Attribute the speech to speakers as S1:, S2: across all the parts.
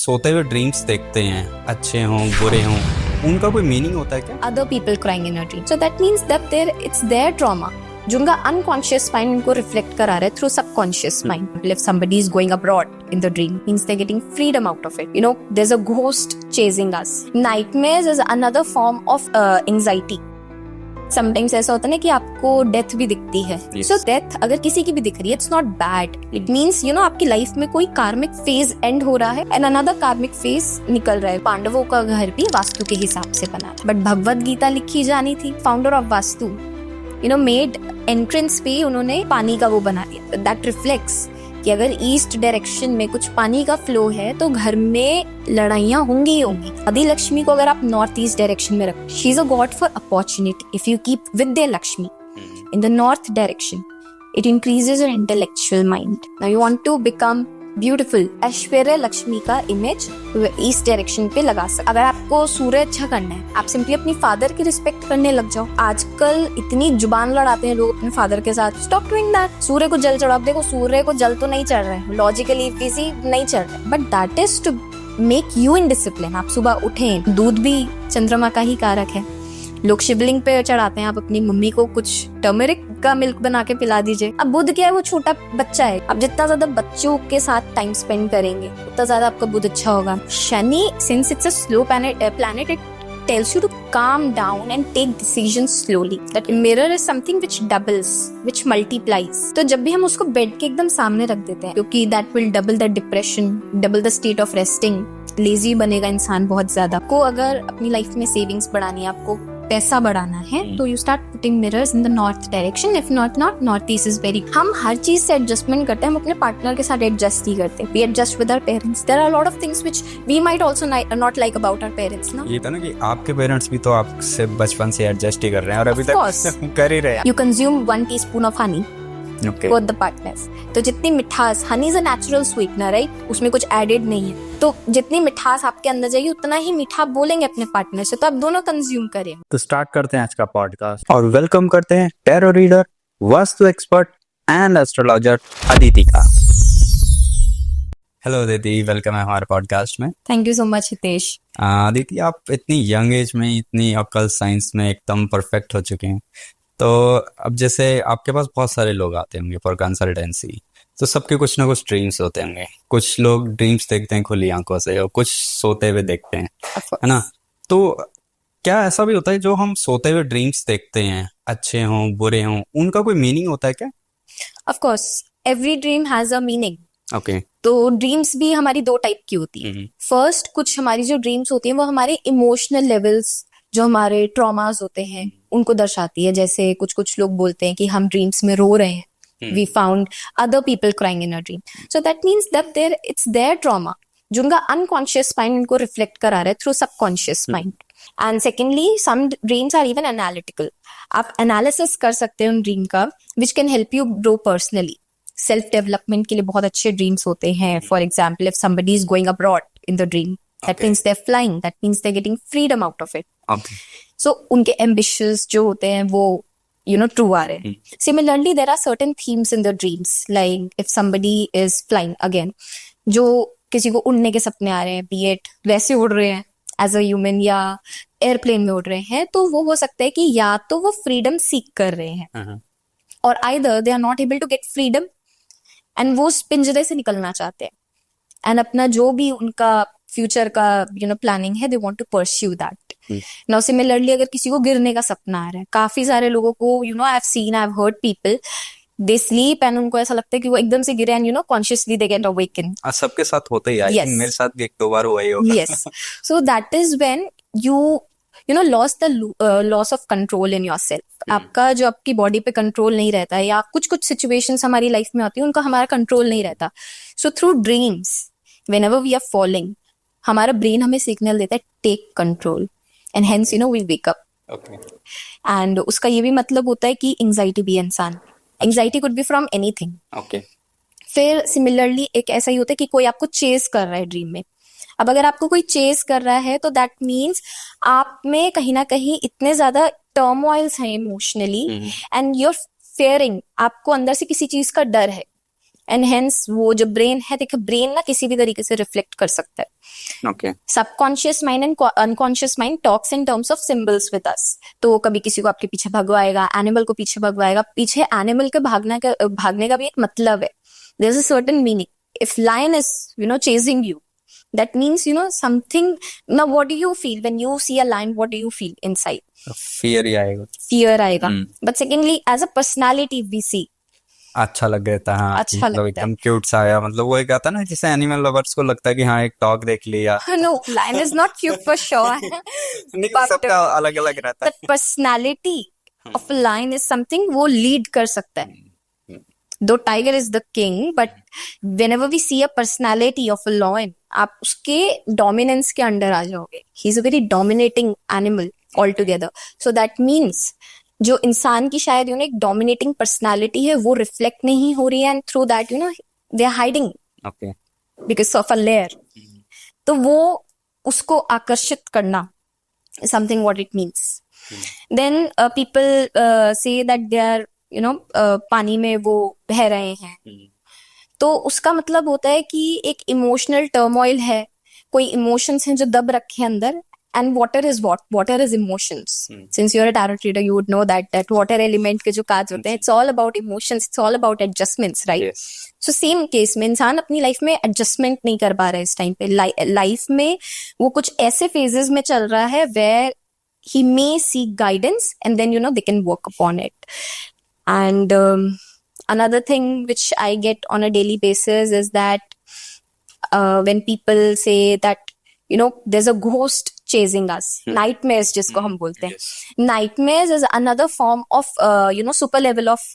S1: सोते हुए ड्रीम्स देखते हैं, अच्छे हों बुरे हों, उनका कोई मीनिंग होता है क्या?
S2: other people crying in a dream. So that means that it's their trauma. जो उनका अनकॉन्शियस माइंड उनको रिफ्लेक्ट करा रहा है through subconscious mind. If somebody is going abroad in the dream, means they're getting freedom out of it. You know, there's a ghost chasing us. Nightmares is another form of anxiety. Sometimes ऐसा होता है ना कि आपको death भी दिखती है. So death अगर किसी की भी दिख रही है, it's not bad. It means आपकी लाइफ में कोई कार्मिक फेज एंड हो रहा है एंड अनदर कार्मिक फेज निकल रहा है. पांडवों का घर भी वास्तु के हिसाब से बना, बट भगवत गीता लिखी जानी थी. Founder of vastu made entrance पे उन्होंने पानी का वो बना दिया. दैट रिफ्लेक्ट्स कि अगर ईस्ट डायरेक्शन में कुछ पानी का फ्लो है तो घर में लड़ाइयाँ होंगी ही होंगी. आदि लक्ष्मी को अगर आप नॉर्थ ईस्ट डायरेक्शन में रखो, she is a god for opportunity. If you keep Vidya Lakshmi in the north direction, it increases your intellectual mind. Now you want to become beautiful. Aishwarya Lakshmi का इमेज ईस्ट डायरेक्शन पे लगा सकते. अगर आपको सूर्य अच्छा करना है, आप सिंपली अपनी फादर की रिस्पेक्ट करने लग जाओ. आजकल इतनी जुबान लड़ाते हैं लोग अपने फादर के साथ. Stop doing that. सूर्य को जल चढ़ाओ. देखो सूर्य को जल तो नहीं चढ़ रहे हैं, लॉजिकली फिजी नहीं चढ़ रहे, but that is to make you in discipline. आप सुबह उठें. दूध भी चंद्रमा का ही कारक है. लोग शिवलिंग पे चढ़ाते हैं. आप अपनी मम्मी को कुछ टर्मरिक का मिल्क बना के पिला दीजिए. अब बुध क्या है, वो छोटा बच्चा है. आप जितना ज्यादा बच्चों के साथ टाइम स्पेंड करेंगे उतना ज्यादा आपका बुध अच्छा होगा. Shani, since it's a slow planet, it tells you to calm down and take decisions slowly. That mirror is something which doubles, which multiplies. तो जब भी हम उसको बेड के एकदम सामने रख देते हैं, क्योंकि that will double the depression, double the state of resting. Lazy बनेगा इंसान बहुत ज्यादा. को अगर अपनी लाइफ में सेविंग्स बढ़ानी है, आपको पैसा बढ़ाना है, तो you start putting mirrors in the north direction. If not north east is very. हम हर चीज से एडजस्टमेंट करते हैं. हम अपने पार्टनर के साथ एडजस्ट ही करते हैं. We adjust with our parents. There are lot of things which we might also not like about our parents. ना
S1: ये था ना कि आपके पेरेंट्स भी तो आपसे बचपन से एडजस्ट ही कर रहे हैं और अभी तक कर ही रहे हैं.
S2: You consume 1 teaspoon of honey with the partners. तो जितनी मिठास, honey is a natural sweetener, right? उसमें कुछ एडेड नहीं है. तो जितनी मिठास आपके अंदर जाएगी उतना ही मीठा बोलेंगे अपने पार्टनर से. तो आप दोनों कंज्यूम करें.
S1: तो स्टार्ट करते हैं आज का पॉडकास्ट और वेलकम करते हैं tarot reader, vastu expert and astrologer Aditi का. हेलो अदिति, वेलकम है हमारे पॉडकास्ट में.
S2: Thank you so much Hitesh.
S1: Aditi, आप इतनी यंग एज में इतनी अक्ल साइंस में एकदम परफेक्ट हो चुके हैं. तो अब जैसे आपके पास बहुत सारे लोग आते होंगे फॉर कंसल्टेंसी, तो सबके कुछ ना कुछ ड्रीम्स होते होंगे. कुछ लोग ड्रीम्स देखते हैं खुली आंखों से और कुछ सोते हुए देखते हैं, है ना? तो क्या ऐसा भी होता है जो हम सोते हुए ड्रीम्स देखते हैं, अच्छे हों बुरे हों, उनका कोई मीनिंग होता है क्या?
S2: Of course every dream has a meaning.
S1: Okay.
S2: तो ड्रीम्स भी हमारी 2 टाइप की होती है. फर्स्ट, कुछ हमारी जो ड्रीम्स होती हैं वो हमारे इमोशनल लेवल्स, जो हमारे ट्रॉमास होते हैं, उनको दर्शाती है. जैसे कुछ लोग बोलते हैं कि हम ड्रीम्स में रो रहे हैं. We found other people crying in a dream. So that means that it's their trauma. जो उनका unconscious mind उनको reflect करा रहा है through subconscious mind. And secondly, some dreams are even analytical. आप analysis कर सकते हैं उन dream का, which can help you grow personally. Self development के लिए बहुत अच्छे dreams होते हैं. For example, if somebody is going abroad in the dream, that means they're flying. That means they're getting freedom out of it.
S1: Okay.
S2: So उनके ambitious जो होते हैं वो true आ रहे हैं. Similarly, there are certain themes in the dreams, like if somebody is flying again, जो किसी को उड़ने के सपने आ रहे हैं, be it वैसे उड़ रहे हैं as a human या एयरप्लेन में उड़ रहे हैं, तो वो हो सकता है कि या तो वो फ्रीडम सीख कर रहे हैं और either they are not able to get freedom and वो पिंजरे से निकलना चाहते हैं and अपना जो भी उनका फ्यूचर का प्लानिंग है, they want to pursue that. Now similarly, अगर किसी को गिरने का सपना आ रहा है, काफी सारे लोगों को I've heard people, they sleep and उनको ऐसा लगता है कि वो एकदम से गिरे and consciously they get awakened.
S1: सबके साथ होता ही है.
S2: Yes.
S1: मेरे साथ भी 1-2 बार हुआ ही होगा.
S2: Yes. So that is when you lost the loss of control in yourself. आपका जो आपकी बॉडी पे कंट्रोल नहीं रहता है, या कुछ सिचुएशंस हमारी लाइफ में आती है उनका हमारा कंट्रोल नहीं रहता. So through dreams, whenever we are falling, हमारा ब्रेन हमें सिग्नल देता है take control and hence we wake up.
S1: Okay.
S2: And उसका ये भी मतलब होता है कि एंजाइटी भी इंसान, anxiety could be from anything.
S1: Okay.
S2: फिर सिमिलरली एक ऐसा ही होता है कि कोई आपको चेस कर रहा है ड्रीम में. अब अगर आपको कोई चेस कर रहा है तो दैट मीन्स आप में कहीं ना कहीं इतने ज्यादा टर्मोइल्स हैं इमोशनली एंड यूर फेयरिंग, आपको अंदर से किसी चीज का डर है एंड हेंस वो जो ब्रेन है, देखो ब्रेन ना किसी भी तरीके से रिफ्लेक्ट कर सकता है।
S1: Okay.
S2: Subconscious mind and unconscious mind talks in terms of symbols with us. तो कभी किसी को आपके पीछे भगवाएगा, एनिमल को पीछे भगवाएगा, पीछे एनिमल के भागने का भी एक मतलब है, there is a certain meaning. If lion is chasing you, that means something. Now what do you feel when you see a lion? What do you feel inside?
S1: Fear ही आएगा।
S2: Fear आएगा। But secondly, as a personality we see,
S1: अच्छा लग गया था, हाँ,
S2: अच्छा
S1: मतलब
S2: लगता है।
S1: एकदम क्यूट सा आया, मतलब वो एक आता ना जैसे एनिमल लवर्स को लगता है कि हाँ एक डॉग देख लिया।
S2: No, lion is not cute for sure.
S1: नहीं,
S2: But
S1: सबका अलग अलग रहता
S2: the personality of a lion is something वो lead कर सकता है। Though tiger is the king, but whenever we see a personality of a lion, आप उसके dominance के अंडर आ जाओगे। He is a very dominating animal altogether. So that means जो इंसान की शायद एक dominating personality है, वो reflect नहीं हो रही है, and through that they are hiding
S1: है। Okay.
S2: because of a layer. तो वो उसको आकर्षित करना is something what it means. Then people say that they are पानी में वो बह रहे हैं, तो उसका मतलब होता है कि एक इमोशनल टर्मोइल है, कोई इमोशंस हैं जो दब रखे हैं अंदर। And water is water is emotions. Since you are a tarot reader, you would know that water element के जो कार्ड्स होते हैं, it's all about emotions, it's all about adjustments, right? So same case में इंसान अपनी life में adjustment नहीं कर पा रहा है इस टाइम पे। लाइफ में वो कुछ ऐसे फेजेस में चल रहा है where he may seek guidance, and then they can work upon it. And another thing which I get on a daily basis is that when people say that there's a ghost chasing us, nightmares जिसको हम बोलते हैं, nightmares is another form of super level of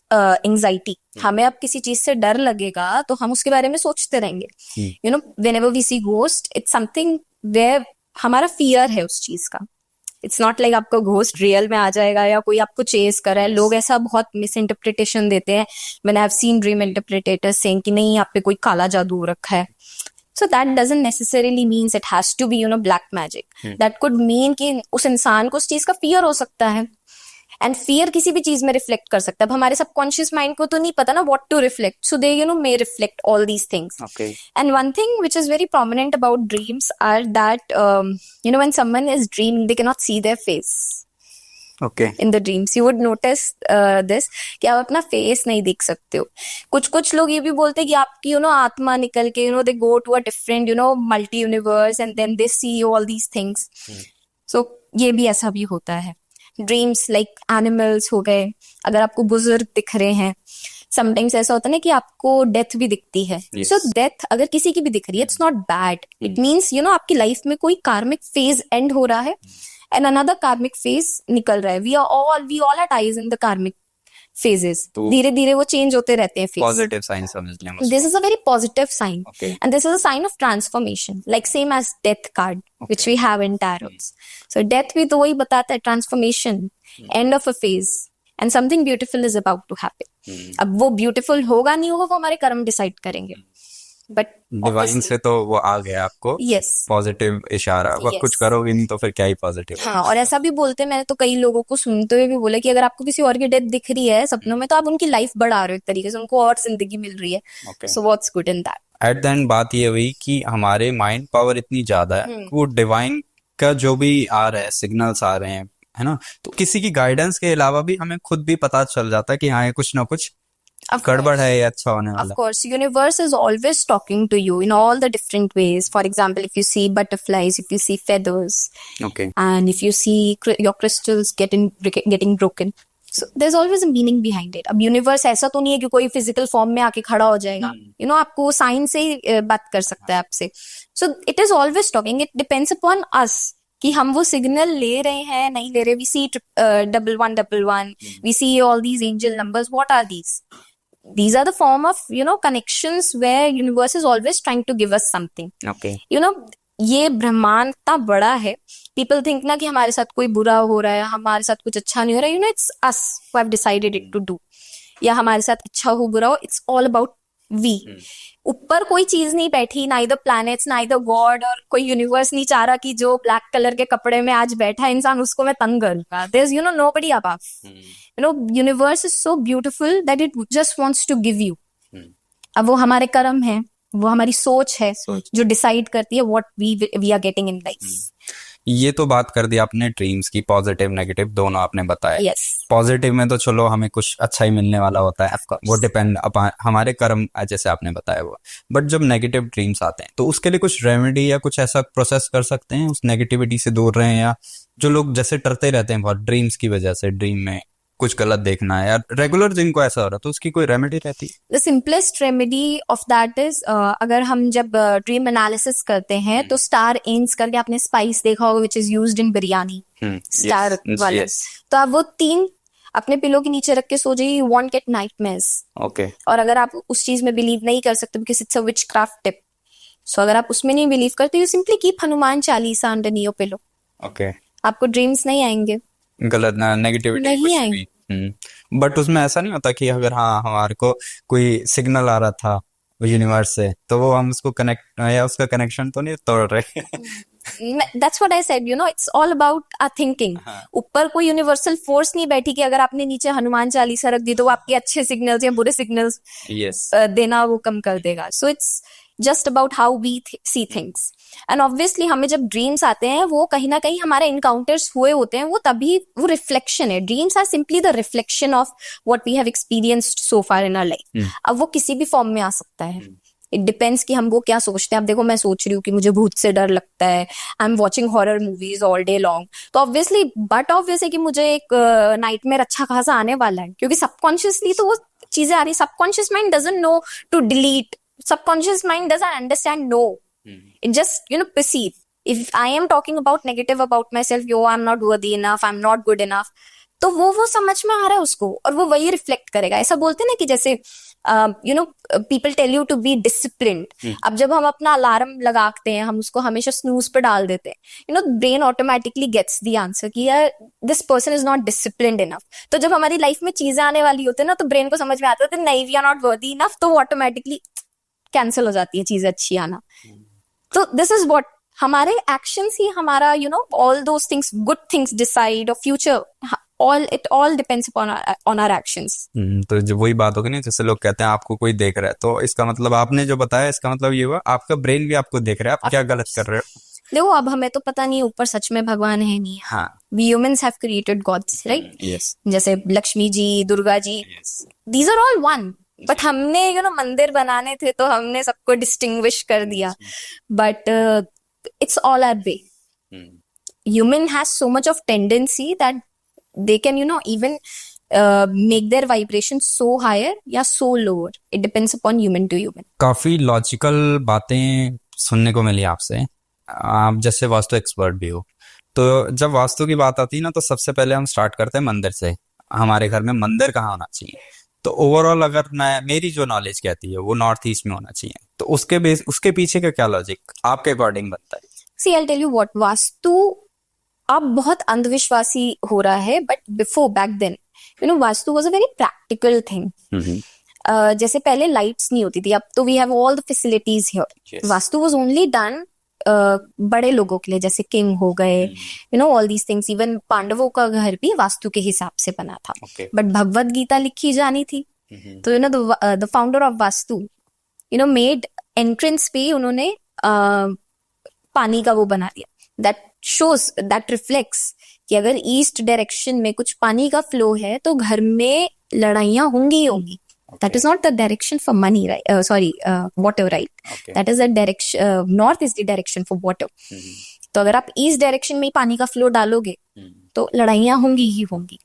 S2: anxiety. हमें अब किसी चीज से डर लगेगा तो हम उसके बारे में सोचते रहेंगे। whenever we see ghost, it's something where हमारा fear है उस चीज का। इट्स नॉट लाइक आपका घोस्ट रियल में आ जाएगा या कोई आपको चेस कर रहा है। लोग ऐसा बहुत मिस इंटरप्रिटेशन देते हैं। मैंने have seen dream interpreters saying कि नहीं, आप पे कोई काला जादू रखा है। So that doesn't necessarily means it has to be black magic. That could mean कि उस इंसान को उस चीज का फियर हो सकता है, एंड फियर किसी भी चीज में रिफ्लेक्ट कर सकता है। अब हमारे सबकॉन्शियस माइंड को तो नहीं पता ना what to reflect, so they may reflect all these things. And one thing which is very prominent about dreams are that when someone is dreaming, they can not see their face.
S1: Okay.
S2: In the dreams you would notice this कि आप अपना face नहीं देख सकते हो। कुछ लोग ये भी बोलते हैं कि आपकी आत्मा निकल के they go to a different multi universe and then they see all these things. So ये भी ऐसा भी होता है। ड्रीम्स लाइक एनिमल्स हो गए, अगर आपको बुजुर्ग दिख रहे हैं, समटाइम्स ऐसा होता है ना कि आपको डेथ भी दिखती है। सो डेथ अगर किसी की भी दिख रही है, it's not bad, it means आपकी लाइफ में कोई कार्मिक फेज एंड हो रहा है एंड अनदर कार्मिक फेज निकल रहा है। We all are ties in the karmic phases. धीरे धीरे वो चेंज होते रहते हैं।
S1: पॉजिटिव साइन समझ लें।
S2: This is a very positive sign, and this is a sign of transformation, like same as death card, which we have in tarots. So death भी तो वही बताता है, transformation, end of a phase, and something beautiful is about to happen. अब वो beautiful होगा नहीं होगा वो हमारे कर्म डिसाइड करेंगे, बट
S1: डिवाइन से तो वो आ गया आपको।
S2: यस,
S1: पॉजिटिव इशारा। अब कुछ करोगे नहीं तो फिर क्या ही पॉजिटिव।
S2: हाँ, और ऐसा भी बोलते हैं, मैंने तो कई लोगों को सुनते हुए भी बोला कि अगर आपको किसी और की डेथ दिख रही है सपनों में, तो आप उनकी लाइफ बढ़ा रहे हो, एक तरीके से उनको और जिंदगी मिल रही है। So what's good in that.
S1: At the end बात ये हुई कि हमारे माइंड पावर इतनी ज्यादा है, वो डिवाइन का जो भी आ रहा है, सिग्नल्स आ रहे हैं, है ना, तो किसी की गाइडेंस के अलावा भी हमें खुद भी पता चल जाता है कि हाँ ये कुछ ना कुछ गड़बड़ है, ये अच्छा होने वाला।
S2: Of course, universe is always talking to you in all the different ways. For example, if you see butterflies, if you see feathers, and if you see your crystals getting broken, so there's always a meaning behind it. अब universe ऐसा तो नहीं है कि कोई physical form में आके खड़ा हो जाएगा, आपको साइंस से ही बात कर सकता है आपसे। So it is always talking. It depends upon us कि हम वो सिग्नल ले रहे हैं नहीं ले रहे। We see 1111, we see all these angel numbers. What are these? These are the form of connections where universe is always trying to give us something. ये ब्रह्मांड इतना बड़ा है, people think ना कि हमारे साथ कोई बुरा हो रहा है, हमारे साथ कुछ अच्छा नहीं हो रहा है, it's us who have decided it to do, या हमारे साथ अच्छा हो बुरा हो, it's all about we. ऊपर कोई चीज नहीं बैठी, ना इधर प्लैनेट्स, ना इधर गॉड, और कोई यूनिवर्स नहीं चाह रहा कि जो ब्लैक कलर के कपड़े में आज बैठा है इंसान उसको मैं तंग करूंगा। There's nobody above. Universe is so beautiful that it just wants to give you. अब वो हमारे कर्म है, वो हमारी सोच है
S1: सोच।
S2: जो डिसाइड करती है what we are getting in life.
S1: ये तो बात कर दी आपने ड्रीम्स की, पॉजिटिव नेगेटिव दोनों आपने बताए।
S2: यस,
S1: पॉजिटिव में तो चलो हमें कुछ अच्छा ही मिलने वाला होता है,
S2: ऑफ
S1: वो
S2: कोर्स।
S1: डिपेंड अपॉन हमारे कर्म, जैसे आपने बताया वो। बट जब नेगेटिव ड्रीम्स आते हैं तो उसके लिए कुछ रेमेडी या कुछ ऐसा प्रोसेस कर सकते हैं उस नेगेटिविटी से दूर रहें, या जो लोग जैसे डरते रहते हैं बहुत ड्रीम्स की वजह से, ड्रीम में कुछ गलत देखना है, या रेगुलर जिनको ऐसा हो रहा है, तो उसकी कोई रेमेडी रहती
S2: the simplest remedy of that is, अगर हम जब ड्रीम एनालिसिस करते हैं तो स्टार एन्स करके आपने स्पाइस देखा होगा which is used in biryani,
S1: है?
S2: स्टार वाला।
S1: यस।
S2: तो आप वो 3 अपने पिलो के नीचे रख के सो जाइए, you won't get nightmares.
S1: Okay.
S2: और अगर आप उस चीज में बिलीव नहीं कर सकते because it's a witchcraft tip, so अगर आप उसमें नहीं बिलीव करते, you simply keep Hanuman Chalisa under your pillow,
S1: okay.
S2: आपको ड्रीम्स नहीं आएंगे।
S1: गलत नेगेटिविटी
S2: नहीं
S1: कुछ
S2: आएंगे।
S1: भी। बट उसमें ऐसा नहीं होता कि अगर हाँ हमारे को कोई सिग्नल आ रहा था यूनिवर्स से, तो वो हम उसको कनेक्ट, या उसका कनेक्शन तो नहीं तोड़ रहे?
S2: That's what I said, you know, it's all about our thinking.
S1: हाँ।
S2: ऊपर कोई यूनिवर्सल फोर्स नहीं बैठी कि अगर आपने नीचे हनुमान चालीसा रख दी तो वो आपके अच्छे सिग्नल्स या बुरे सिग्नल्स
S1: यस।
S2: देना वो कम कर देगा। So it's just about how we see things. And obviously हमें जब ड्रीम्स आते हैं वो कहीं ना कहीं हमारे इनकाउंटर्स हुए होते हैं, वो तभी वो रिफ्लेक्शन है। Dreams are simply the reflection of what we have experienced so far in our life. अब वो किसी भी फॉर्म में आ सकता है, इट डिपेंड्स कि हम वो क्या सोचते हैं। अब देखो, मैं सोच रही हूँ कि मुझे भूत से डर लगता है, I am watching horror movies all day long, तो ऑब्वियसली ऑब्वियस है कि मुझे एक नाइटमेयर अच्छा खासा आने वाला है, क्योंकि सबकॉन्शियसली तो वो चीजें आ रही। Subconscious mind doesn't know to delete, subconscious mind doesn't understand no, it just perceive. If I am talking about negative about myself, yo I'm not worthy enough, I'm not good enough, तो वो समझ में आ रहा है उसको और वो वही रिफ्लेक्ट करेगा। ऐसा बोलते हैं ना कि जैसे people tell you to be disciplined. अब जब हम अपना अलार्म लगाते हैं, हम उसको हमेशा स्नूज पे डाल देते हैं, brain automatically gets the answer कि यार this person is not disciplined enough. तो जब हमारी लाइफ में चीजें आने वाली होती है ना, तो ब्रेन को समझ में आता है नहीं, we are not worthy enough, तो वो ऑटोमेटिकली कैंसिल हो जाती है चीजें अच्छी आना। तो दिस इज व्हाट हमारे एक्शंस ही हमारा all those things, good things decide और future, it all depends upon our actions.
S1: तो जो वही बात होगी ना, जैसे लोग कहते हैं आपको कोई देख रहा है, तो इसका मतलब आपने जो बताया, इसका मतलब ये हुआ आपका ब्रेन भी आपको देख रहा है, आप क्या गलत कर रहे हो।
S2: देखो, अब हमें तो पता नहीं ऊपर सच में भगवान है नहीं।
S1: हाँ।
S2: We humans have created gods, right?
S1: Yes.
S2: जैसे Lakshmi ji, Durga ji, these are all one. But हमने मंदिर बनाने थे तो हमने सबको डिस्टिंग्विश कर दिया, but it's all our way. Human has so much of tendency that they can even make their vibration so higher या so lower. It depends upon human to human.
S1: काफी लॉजिकल बातें सुनने को मिली आपसे। आप जैसे वास्तु एक्सपर्ट भी हो, तो जब वास्तु की बात आती है ना, तो सबसे पहले हम स्टार्ट करते हैं मंदिर से। हमारे घर में मंदिर कहाँ होना चाहिए? तो ओवरऑल अगर मेरी जो नॉलेज कहती है वो नॉर्थ ईस्ट में होना चाहिए, तो उसके पीछे का क्या लॉजिक आपके अकॉर्डिंग बनता है?
S2: See, I'll tell you what, vastu अब बहुत अंधविश्वासी हो रहा है, but before back then Vastu was a very practical thing. जैसे पहले लाइट्स नहीं होती थी, अब तो we have all the facilities here. Vastu was only done बड़े लोगों के लिए, जैसे किंग हो गए, ऑल दीज थिंग्स। इवन पांडवों का घर भी वास्तु के हिसाब से बना था। बट भगवत गीता लिखी जानी थी, तो the founder of vastu made entrance पे उन्होंने पानी का वो बना दिया, दैट शोज, दैट रिफ्लेक्ट्स कि अगर ईस्ट डायरेक्शन में कुछ पानी का फ्लो है तो घर में लड़ाइयां होंगी ही होंगी। That is not the direction for money, right? Water, right? Okay. That is the direction. North is the direction for water. तो अगर आप ईस्ट डायरेक्शन में ही पानी का फ्लो डालोगे तो लड़ाइयां होंगी ही होंगी।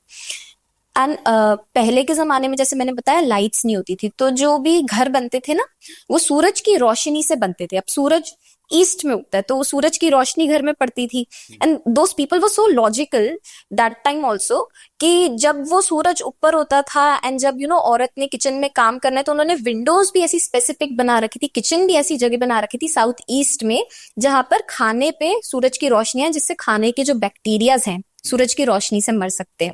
S2: एंड पहले के जमाने में, जैसे मैंने बताया, लाइट्स नहीं होती थी, तो जो भी घर बनते थे ना, वो सूरज की रोशनी से बनते थे। अब सूरज ईस्ट में उगता है तो सूरज की रोशनी घर में पड़ती थी। And those people were so logical that time also, कि जब वो सूरज ऊपर होता था एंड जब औरत ने किचन में काम करना है, तो उन्होंने विंडोज भी ऐसी स्पेसिफिक बना रखी थी, किचन भी ऐसी जगह बना रखी थी साउथ ईस्ट में, जहां पर खाने पे सूरज की रोशनी है, जिससे खाने के जो बैक्टीरियाज हैं सूरज की रोशनी से मर सकते हैं।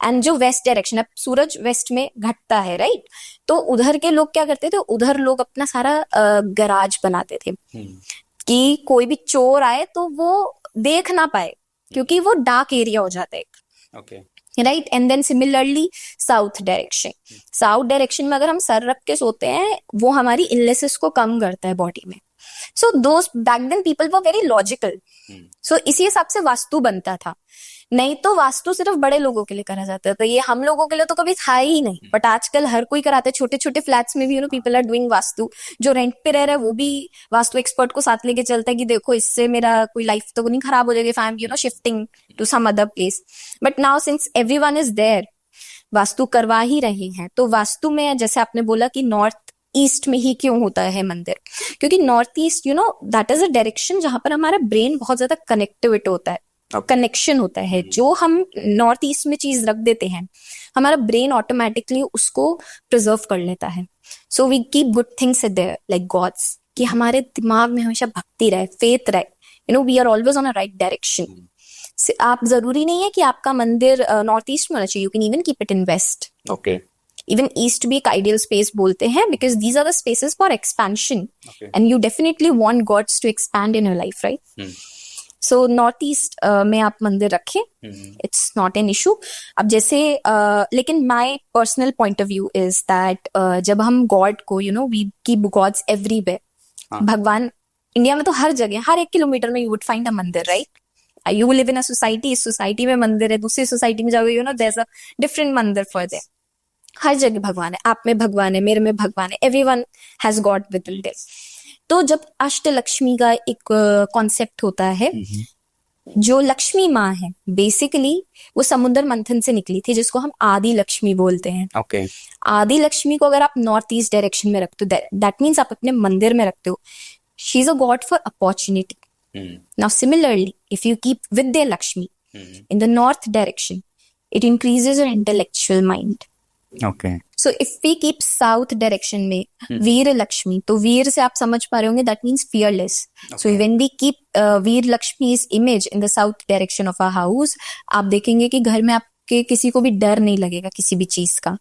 S2: एंड जो वेस्ट डायरेक्शन, अब सूरज वेस्ट में घटता है, राइट? तो उधर के लोग क्या करते थे, उधर लोग अपना सारा गराज बनाते थे कि कोई भी चोर आए तो वो देख ना पाए, क्योंकि वो डार्क एरिया हो जाता है। Right. And then similarly south direction में अगर हम सर रख के सोते हैं, वो हमारी इलनेसेस को कम करता है बॉडी में। So those back then people were very logical. So इसी हिसाब से वास्तु बनता था। नहीं तो वास्तु सिर्फ बड़े लोगों के लिए करा जाता था, ये हम लोगों के लिए तो कभी था ही नहीं। बट आजकल हर कोई कराते हैं, छोटे छोटे फ्लैट्स में भी पीपल आर डूइंग वास्तु। जो रेंट पे रह रहा है वो भी वास्तु एक्सपर्ट को साथ लेके चलता है कि देखो इससे मेरा कोई लाइफ तो नहीं खराब हो जाएगी if I am shifting to some other place. But now since everyone is there, Vastu करवा ही रहे हैं। तो वास्तु में जैसे आपने बोला कि नॉर्थ ईस्ट में ही क्यों होता है मंदिर, क्योंकि north east that is a direction जहां पर हमारा ब्रेन बहुत ज्यादा कनेक्टिविटी होता है, कनेक्शन होता है। जो हम नॉर्थ ईस्ट में चीज रख देते हैं, हमारा ब्रेन ऑटोमेटिकली उसको प्रिजर्व कर लेता है। So we keep good things there like gods, कि हमारे दिमाग में हमेशा भक्ति रहे, फेथ रहे, we are always on a right direction. आप जरूरी नहीं है कि आपका मंदिर नॉर्थ ईस्ट में होना चाहिए, you can even keep it in west.
S1: Okay.
S2: Even east भी एक आइडियल स्पेस बोलते हैं, because these are the spaces for expansion and you definitely want gods to expand in your life, right. So north east में आप मंदिर रखें, it's not an issue. अब जैसे लेकिन my personal point of view is that जब हम God को वी कीप गॉड्स एवरीवेयर। भगवान इंडिया में तो हर जगह, हर 1 किलोमीटर में यू वुड फाइंड अ मंदिर, right. You live in a society, इस सोसाइटी में मंदिर है, दूसरी सोसाइटी में जाओगे देयर इज अ डिफरेंट मंदिर फॉर देयर। हर जगह भगवान है, आप में भगवान है, मेरे में भगवान है, everyone has God with in their. तो जब अष्टलक्ष्मी का एक कॉन्सेप्ट होता है, जो लक्ष्मी माँ है बेसिकली वो समुद्र मंथन से निकली थी, जिसको हम आदि लक्ष्मी बोलते हैं।
S1: ओके।
S2: आदि लक्ष्मी को अगर आप नॉर्थ ईस्ट डायरेक्शन में रखते हो, दैट मीन्स आप अपने मंदिर में रखते हो। She is a god for opportunity. Now similarly if you keep Vidya Lakshmi in the north direction, it increases your intellectual mind.
S1: Okay.
S2: So if we keep south direction में वीर लक्ष्मी, तो वीर से आप समझ पा रहे होंगे that means fearless. So when we keep Veer Lakshmi's image in the south direction of a house, आप देखेंगे कि घर में आपके किसी को भी डर नहीं लगेगा किसी भी चीज का।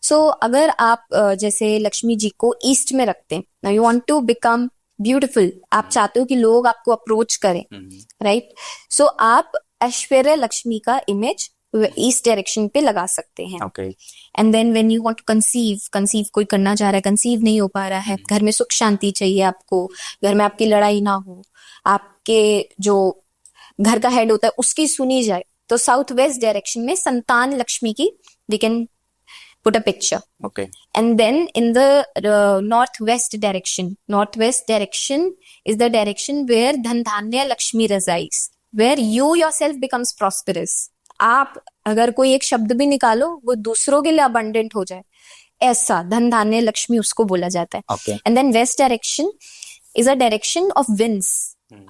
S2: सो अगर आप जैसे लक्ष्मी जी को ईस्ट में रखते हैं, now you want to become beautiful, आप चाहते हो कि लोग आपको अप्रोच करें, राइट। सो आप ऐश्वर्य लक्ष्मी का इमेज ईस्ट डायरेक्शन पे लगा सकते हैं।
S1: Okay.
S2: And then when you want to conceive कोई करना चाह रहा है, कंसीव नहीं हो पा रहा है, घर में सुख शांति चाहिए आपको, घर में आपकी लड़ाई ना हो, आपके जो घर का हेड होता है उसकी सुनी जाए, तो साउथ वेस्ट डायरेक्शन में संतान लक्ष्मी की we can put a picture.
S1: Okay.
S2: And then in the north west direction is the direction where Dhan Dhanya Lakshmi resides, where you yourself becomes prosperous. आप अगर कोई एक शब्द भी निकालो वो दूसरों के लिए अबंडेंट हो जाए, ऐसा धन धान्य लक्ष्मी उसको बोला जाता है। And then west direction is a direction of wins.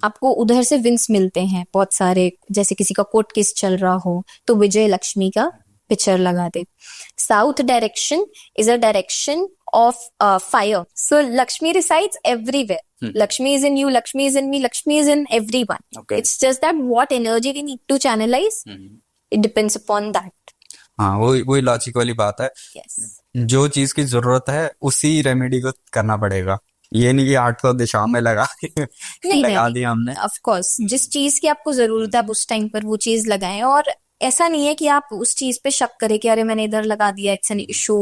S2: आपको उधर से विंस मिलते हैं बहुत सारे, जैसे किसी का कोर्ट केस चल रहा हो तो विजय लक्ष्मी का पिक्चर लगा दे। South direction is a direction of fire. So Lakshmi resides everywhere. Lakshmi is in you, Lakshmi is in me, Lakshmi is in everyone.
S1: Okay.
S2: It's just that what energy we need to channelize, it depends upon that.
S1: हाँ, वही logic वाली बात है।
S2: Yes.
S1: जो चीज की जरूरत है उसी रेमेडी को करना पड़ेगा, ये नहीं कि 800 दिशाओं में लगा लगा दिया हमने।
S2: Of course, जिस चीज की आपको जरूरत है आप उस टाइम पर वो चीज लगाएं, और ऐसा नहीं है कि आप उस चीज पे शक करें कि अरे मैंने इधर लगा दिया, इट्स एन इशू,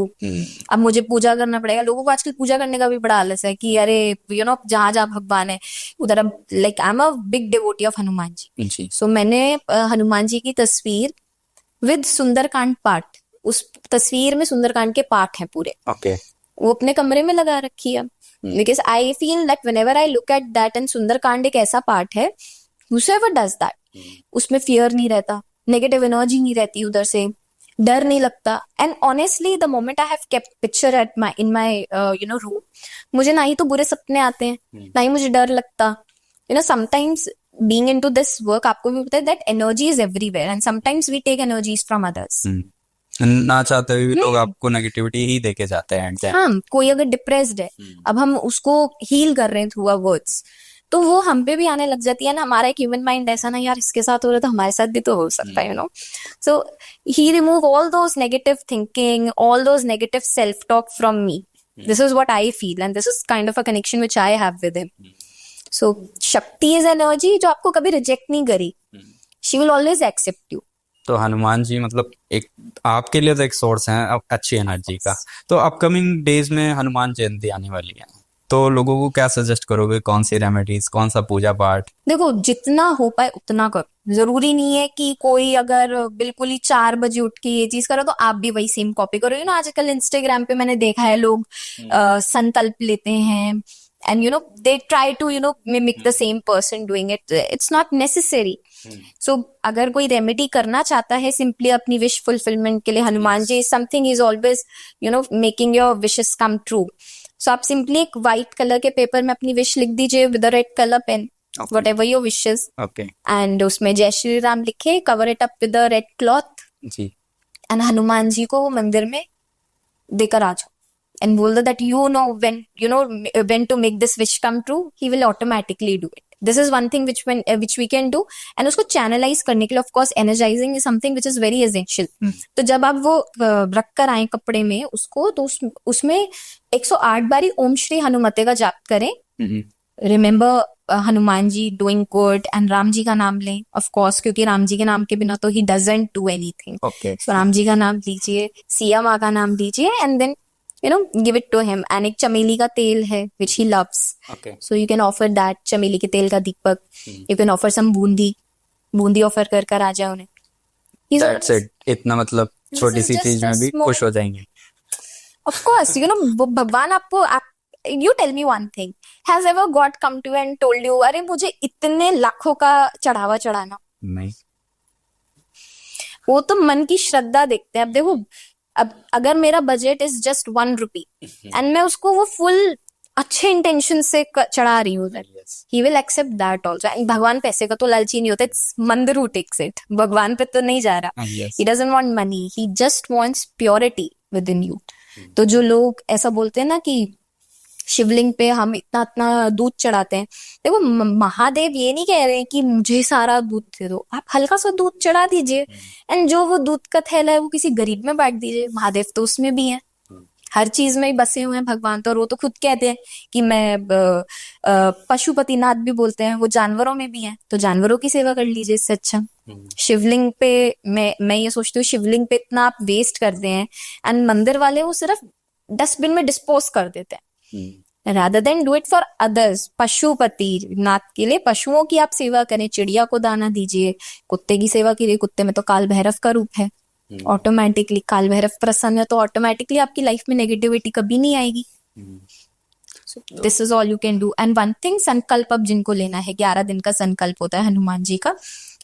S2: अब मुझे पूजा करना पड़ेगा। लोगों को आजकल पूजा करने का भी बड़ा आलस है कि अरे जहां जहां भगवान है उधर। अब like I am a big devotee of Hanuman ji. So मैंने हनुमान जी की तस्वीर विद सुंदरकांड पाठ, उस तस्वीर में सुंदरकांड के पाठ हैं पूरे, वो अपने कमरे में लगा रखी है। Because I feel that whenever I look at that, and Sundarkand एक ऐसा पार्ट है whosoever does that, उसमें फियर नहीं रहता, नेगेटिव एनर्जी नहीं रहती, उधर से डर नहीं लगता। And honestly the moment I have kept picture at my in my room, मुझे ना ही तो बुरे सपने आते हैं, ना ही मुझे डर लगता। Sometimes being into this work, आपको भी पता है that energy is everywhere, and sometimes we take energies from others.
S1: ना चाहते हुए भी लोग आपको नेगेटिविटी ही देके जाते हैं।
S2: हाँ, कोई अगर डिप्रेस्ड है, अब हम उसको हील कर रहे हैं थ्रू आवर वर्ड्स, तो वो हम पे भी आने लग जाती है ना। हमारा एक ह्यूमन माइंड ऐसा ना, यार इसके साथ हो रहा है तो हमारे साथ भी तो हो सकता है, so he remove all those negative thinking, all those negative self talk from me. This is what I feel, and this is kind of a connection which I have with him. So Shakti is energy जो आपको कभी reject नहीं करी, she will always accept you.
S1: तो हनुमान जी मतलब एक आपके लिए तो एक सोर्स है अच्छी एनर्जी का। तो अपकमिंग डेज में हनुमान जयंती आने वाली है, तो लोगों को क्या सजेस्ट करोगे, कौन सी रेमेडीज, कौन सा पूजा पाठ?
S2: देखो, जितना हो पाए उतना करो। जरूरी नहीं है कि कोई अगर बिल्कुल ही 4 बजे उठ के ये चीज करो तो आप भी वही सेम कॉपी करो। आजकल इंस्टाग्राम पे मैंने देखा है लोग संकल्प लेते हैं, and they try to mimic the same person doing it. It's not necessary. So अगर कोई रेमेडी करना चाहता है सिंपली अपनी विश फुलफिलमेंट के लिए, Hanuman ji something is always making your wishes come true. So आप सिंपली एक व्हाइट कलर के पेपर में अपनी विश लिख दीजिए with a red colour pen, whatever your wishes,
S1: okay
S2: and उसमें जय श्री राम लिखे, cover it up with a red cloth,
S1: जी।
S2: एंड हनुमान जी को वो मंदिर में देकर आ जाओ एंड बोल दो that when to make this wish come true, he will automatically do it. This is one thing which we can do. And उसको चैनलाइज करने के लिए, of course energising is something which is very essential. तो जब आप वो रख कर आए कपड़े में उसको, तो उसमें 108 बारी ओम श्री हनुमते का जाप करें। Remember Hanuman ji doing good, and Ram ji का नाम लें ऑफ कोर्स, क्योंकि राम जी के नाम के बिना तो ही doesn't do anything.
S1: Okay
S2: so Ram ji का नाम लीजिए, सिया माँ का नाम लीजिए, and then give it to him. And एक चमेली का तेल है which he loves,
S1: okay
S2: so you can offer that, चमेली के तेल का दीपक। You can offer some Bundi offer कर आ जाए उन्हें। He's
S1: दैट्स इट, इतना मतलब छोटी
S2: is
S1: सी
S2: just
S1: चीज
S2: a
S1: में भी
S2: small-
S1: खुश हो जाएंगे।
S2: of course, वो भगवान आपको you tell me one thing, has ever God come to you and told you अरे मुझे इतने लाखों का चढ़ावा चढ़ाना?
S1: नहीं।
S2: वो तो मन की श्रद्धा देखते हैं। अब देखो, अब अगर मेरा budget is just 1 rupee and मैं उसको वो फुल अच्छे इंटेंशन से चढ़ा रही हूँ, he will accept that also. भगवान पैसे का तो लालची नहीं होता, इट्स मंदिर हु टेक्स इट, भगवान पे तो नहीं जा रहा।
S1: Yes.
S2: He doesn't want money, he just wants purity with in you. तो जो लोग ऐसा बोलते हैं ना कि शिवलिंग पे हम इतना इतना दूध चढ़ाते हैं, देखो महादेव ये नहीं कह रहे हैं कि मुझे सारा दूध दे दो, आप हल्का सा दूध चढ़ा दीजिए, एंड जो वो दूध का थैला है वो किसी गरीब में बांट दीजिए। महादेव तो उसमें भी है, हर चीज में ही बसे हुए हैं भगवान तो, और वो तो खुद कहते हैं कि मैं पशुपतिनाथ भी बोलते हैं, वो जानवरों में भी हैं, तो जानवरों की सेवा कर लीजिए इससे अच्छा। शिवलिंग पे मैं ये सोचती हूँ, शिवलिंग पे इतना आप वेस्ट करते हैं, एंड मंदिर वाले वो सिर्फ डस्टबिन में डिस्पोज कर देते हैं, rather than do it for others। Pashupati Nath के लिए पशुओं की आप सेवा करें, चिड़िया को दाना दीजिए, कुत्ते की सेवा कीजिए। कुत्ते में तो काल भैरव का रूप है, ऑटोमेटिकली काल भैरव प्रसन्न है तो ऑटोमेटिकली आपकी लाइफ में नेगेटिविटी कभी नहीं आएगी। This is all you can do. And one thing, संकल्प अब जिनको लेना है, 11 दिन का संकल्प होता है हनुमान जी का,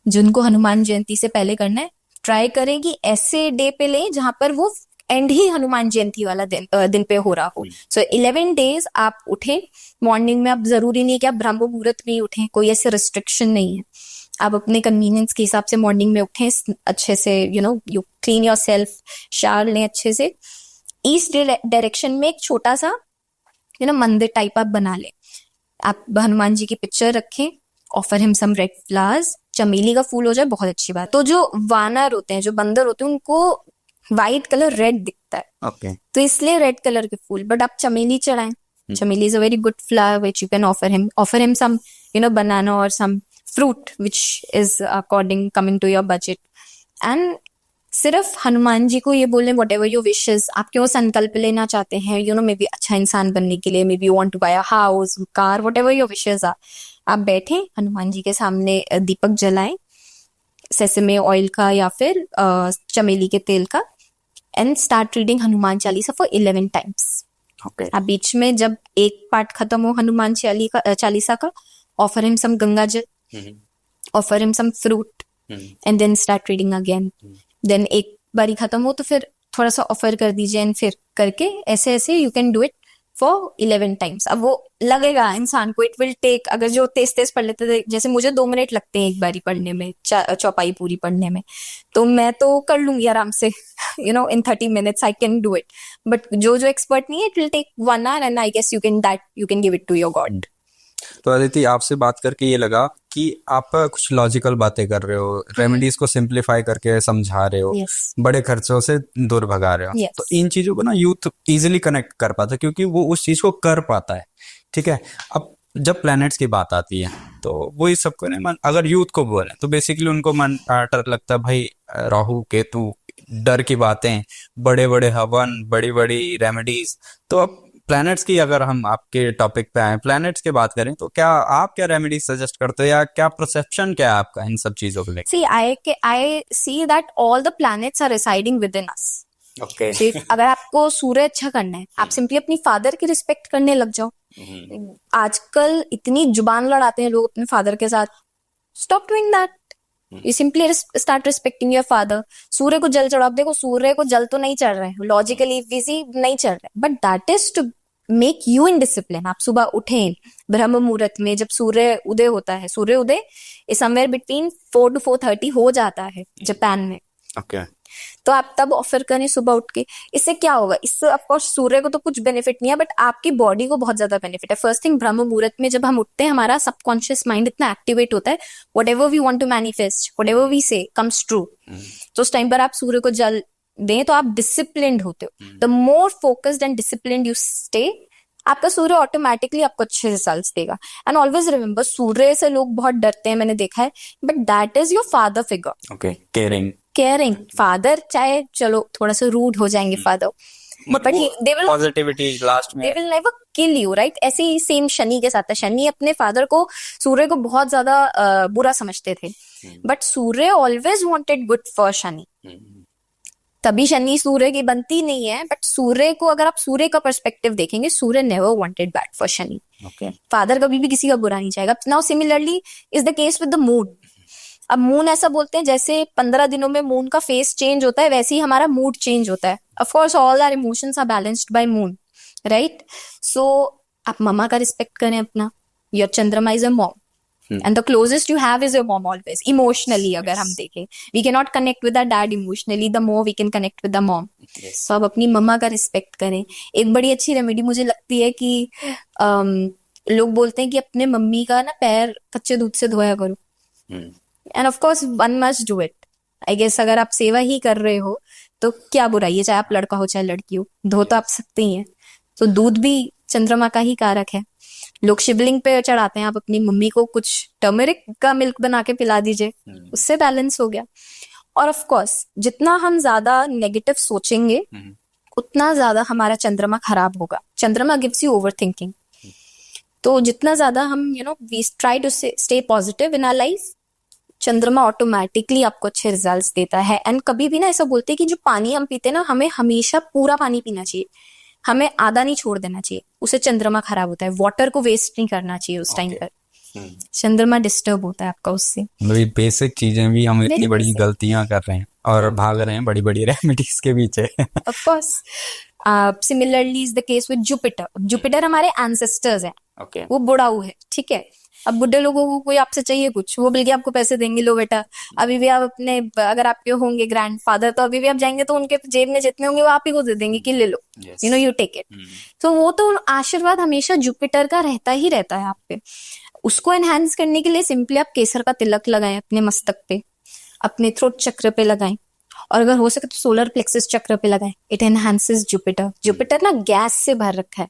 S2: जिनको हनुमान जयंती से पहले करना है, ट्राई करें कि ऐसे डे पे लें जहां पर वो एंड ही हनुमान जयंती वाला दिन पे हो रहा हो। सो 11 डेज आप उठें मॉर्निंग में। अब जरूरी नहीं है कि आप ब्रह्म मुहूर्त में ही उठें, कोई ऐसे रिस्ट्रिक्शन नहीं है, आप अपने कन्वीनियंस के हिसाब से मॉर्निंग में उठें अच्छे से, you clean your self, shower लें अच्छे से, ईस्ट डायरेक्शन में एक छोटा सा मंदिर टाइप आप बना लें, आप हनुमान जी की पिक्चर रखें, offer him some red flowers, चमेली का फूल हो जाए बहुत अच्छी बात। तो जो वानर होते हैं, जो बंदर होते हैं, उनको व्हाइट कलर रेड दिखता है,
S1: ओके
S2: तो इसलिए रेड कलर के फूल, बट आप चमेली चढ़ाएं। चमेली is a very good flower which you can offer him some banana or some fruit which is according coming to your budget। and सिर्फ हनुमान जी को ये बोलें whatever your wishes, आप क्यों संकल्प लेना चाहते हैं, मे बी अच्छा इंसान बनने के लिए, may be you want to buy a house, car, whatever your wishes are। आप बैठे हनुमान जी के सामने, दीपक जलाएं सेसमे ऑयल का या फिर चमेली के तेल का, and start reading Hanuman Chalisa for 11 times.
S1: Okay
S2: अब बीच में जब एक पार्ट खत्म हो हनुमान चालीसा का, ऑफर हिम सम गंगा जल, offer him some fruit, and then start reading again. Then एक बारी खत्म हो तो फिर थोड़ा सा ऑफर कर दीजिए, एंड फिर करके ऐसे ऐसे you can do it for 11 times. अब वो लगेगा इंसान को, इट विल टेक, अगर जो तेज तेज पढ़ लेते थे, जैसे मुझे 2 मिनट लगते हैं एक बारी पढ़ने में, चौपाई पूरी पढ़ने में, तो मैं तो कर लूंगी आराम से, in 30 minutes I can do it। But जो एक्सपर्ट नहीं है, it will take 1 hour, and I guess you can give it to your God।
S1: तो अदिति, आपसे बात करके ये लगा कि आप कुछ लॉजिकल बातें कर रहे हो, रेमेडीज को सिंप्लीफाई करके समझा रहे हो,
S2: Yes।
S1: बड़े खर्चों से दूर भगा रहे हो।
S2: Yes।
S1: तो इन चीजों को ना यूथ इजीली कनेक्ट कर पाता है, क्योंकि वो उस चीज को कर पाता है। ठीक है, अब जब प्लैनेट्स की बात आती है तो वही सबको ना मन, अगर यूथ को बोले तो बेसिकली उनको मन डर लगता है भाई, राहु केतु, डर की बातें, बड़े बड़े हवन, बड़ी बड़ी रेमेडीज। तो अब प्लैनेट्स की अगर हम आपके टॉपिक पे आए, प्लैनेट्स की बात करें, तो क्या आप क्या रेमेडीज सजेस्ट करते हो या क्या परसेप्शन क्या है आपका इन सब चीजों को लेकर?
S2: See, I see that all the planets are residing within us.
S1: Okay.
S2: अगर आपको सूर्य अच्छा करना है, आप सिंपली अपनी फादर की रिस्पेक्ट करने लग जाओ। आजकल इतनी जुबान लड़ाते हैं लोग अपने फादर के साथ, stop doing that. You simply start respecting your father. सूर्य को जल चढ़ाओ। आप देखो सूर्य को जल तो नहीं चढ़ रहे हैं, लॉजिकली विजी नहीं चढ़ रहे, but that is to make you in discipline. आप सुबह उठें ब्रह्म मुहूर्त में, जब सूर्य उदय होता है, सूर्य उदय समवेयर बिटवीन 4 to 4:30 हो जाता है जापान में।
S1: ओके।
S2: तो आप तब ऑफर करें सुबह उठ के। इससे क्या होगा? इससे ऑफकोर्स सूर्य को तो कुछ बेनिफिट नहीं है, बट आपकी बॉडी को बहुत ज्यादा बेनिफिट है। फर्स्ट थिंग, ब्रह्म मुहूर्त में जब हम उठते हैं, हमारा सबकॉन्शियस माइंड इतना एक्टिवेट होता है, whatever we want to manifest, whatever we say comes true. तो उस टाइम पर आप सूर्य को जल दें तो आप डिसिप्लिन्ड होते हो। The more focused and disciplined you stay, आपका सूर्य ऑटोमेटिकली आपको अच्छे रिजल्ट्स देगा। एंड ऑलवेज रिमेंबर, सूर्य से लोग बहुत डरते हैं, मैंने देखा है, but that is your father figure.
S1: Okay.
S2: Caring father, चाहे चलो थोड़ा सा रूड हो जाएंगे father, but they will
S1: positivity last में,
S2: they will never kill you, right? ऐसे ही सेम शनि के साथ है। शनि अपने फादर को, सूर्य को बहुत ज्यादा बुरा समझते थे, but Surya always wanted good for Shani. तभी शनि सूर्य की बनती नहीं है, बट सूर्य को अगर आप सूर्य का पर्सपेक्टिव देखेंगे, Surya never wanted bad for Shani.
S1: Okay.
S2: Father कभी भी किसी का बुरा नहीं चाहेगा। Now similarly is the case with the moon. अब मून ऐसा बोलते हैं जैसे 15 दिनों में मून का फेस चेंज होता है, वैसे ही हमारा मूड चेंज होता है। Of course all our emotions are balanced by moon, right? So आप मम्मा का रिस्पेक्ट करें अपना। Your Chandrama is a mom and the closest you have is your mom always, emotionally। अगर हम देखें, we cannot connect with our dad emotionally, the more we can connect with the mom। So आप अपनी मम्मा का respect करें। एक बड़ी अच्छी रेमेडी मुझे लगती है कि लोग बोलते हैं कि अपने मम्मी का ना पैर कच्चे दूध से धोया करो, and of course one must do it. I guess अगर आप सेवा ही कर रहे हो तो क्या बुराई है, चाहे आप लड़का हो चाहे लड़की हो, धो तो आप सकते ही हैं। तो दूध भी चंद्रमा का ही कारक है। लोग शिवलिंग पे चढ़ाते हैं, आप अपनी मम्मी को कुछ टर्मरिक का मिल्क बना के पिला दीजिए, उससे बैलेंस हो गया। और ऑफ कोर्स जितना हम ज्यादा नेगेटिव सोचेंगे उतना ज्यादा हमारा चंद्रमा खराब होगा। चंद्रमा गिव्स यू ओवर थिंकिंग। तो जितना ज्यादा हम we try to stay positive in our life, चंद्रमा ऑटोमेटिकली आपको अच्छे रिजल्ट्स देता है। एंड कभी भी ना ऐसा बोलते हैं कि जो पानी हम पीते ना, हमें हमेशा पूरा पानी पीना चाहिए, हमें आधा नहीं छोड़ देना चाहिए, उसे चंद्रमा खराब होता है। वाटर को वेस्ट नहीं करना चाहिए उस टाइम पर, चंद्रमा डिस्टर्ब होता है आपका उससे।
S1: मतलब बेसिक चीजें भी हम इतनी बड़ी गलतियां कर रहे हैं और भाग रहे हैं बड़ी बड़ी रेमेडीज के पीछे।
S2: Of course similarly is the case with Jupiter. Jupiter हमारे एंसेस्टर्स हैं।
S1: ओके।
S2: वो बुढ़ाऊ है, ठीक है। अब बुढ़े लोगों को कोई आपसे चाहिए कुछ, वो बल्कि आपको पैसे देंगे, लो बेटा अभी भी आप अपने, अगर आपके होंगे ग्रैंडफादर तो अभी भी आप जाएंगे तो उनके जेब में जितने होंगे वो आप ही को दे देंगे कि ले लो, यू टेक इट। तो वो तो आशीर्वाद हमेशा जुपिटर का रहता ही रहता है आप पे। उसको एनहांस करने के लिए सिंपली आप केसर का तिलक लगाएं अपने मस्तक पे, अपने थ्रोट चक्र पे लगाएं, और अगर हो सके तो सोलर प्लेक्सस चक्र पे लगाएं। It enhances Jupiter. जुपिटर ना गैस से भर रखा है,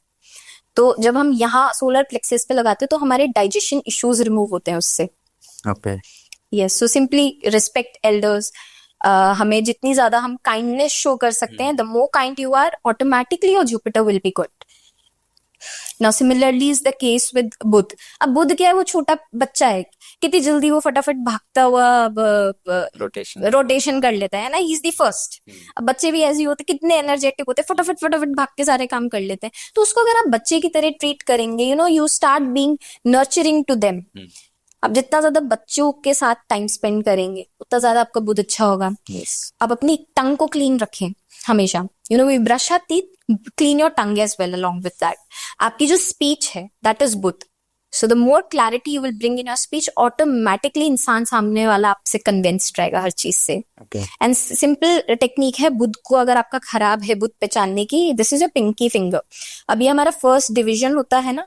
S2: तो जब हम यहाँ सोलर प्लेक्सस पे लगाते हैं तो हमारे डाइजेशन इश्यूज रिमूव होते हैं उससे।
S1: Okay.
S2: Yes, so simply respect elders. हमें जितनी ज्यादा हम काइंडनेस शो कर सकते हैं, the more kind you are, automatically your Jupiter will be good. Now similarly is the case with Budh. अब बुध क्या है? वो छोटा बच्चा है, कितनी जल्दी वो फटाफट भागता हुआ रोटेशन कर लेता है ना, ही इज द फर्स्ट। अब बच्चे भी ऐसे होते, कितने एनर्जेटिक होते, फटाफट भाग के सारे काम कर लेते हैं। तो उसको अगर आप बच्चे की तरह ट्रीट करेंगे, you start being nurturing to them. अब जितना ज्यादा बच्चों के साथ टाइम स्पेंड करेंगे उतना ज्यादा आपका बुध अच्छा होगा। आप अपनी टंग को क्लीन रखें हमेशा। We brush our teeth, clean your tongue as well along with that. आपकी जो स्पीच है दैट इज बुध। So the more clarity you will bring in your speech, automatically इंसान सामने वाला आपसे कन्विंस्ड रहेगा हर चीज से। एंड सिंपल टेक्निक है बुध को अगर आपका खराब है बुध पहचानने की, this is a pinky finger. अभी हमारा फर्स्ट डिविजन होता है ना,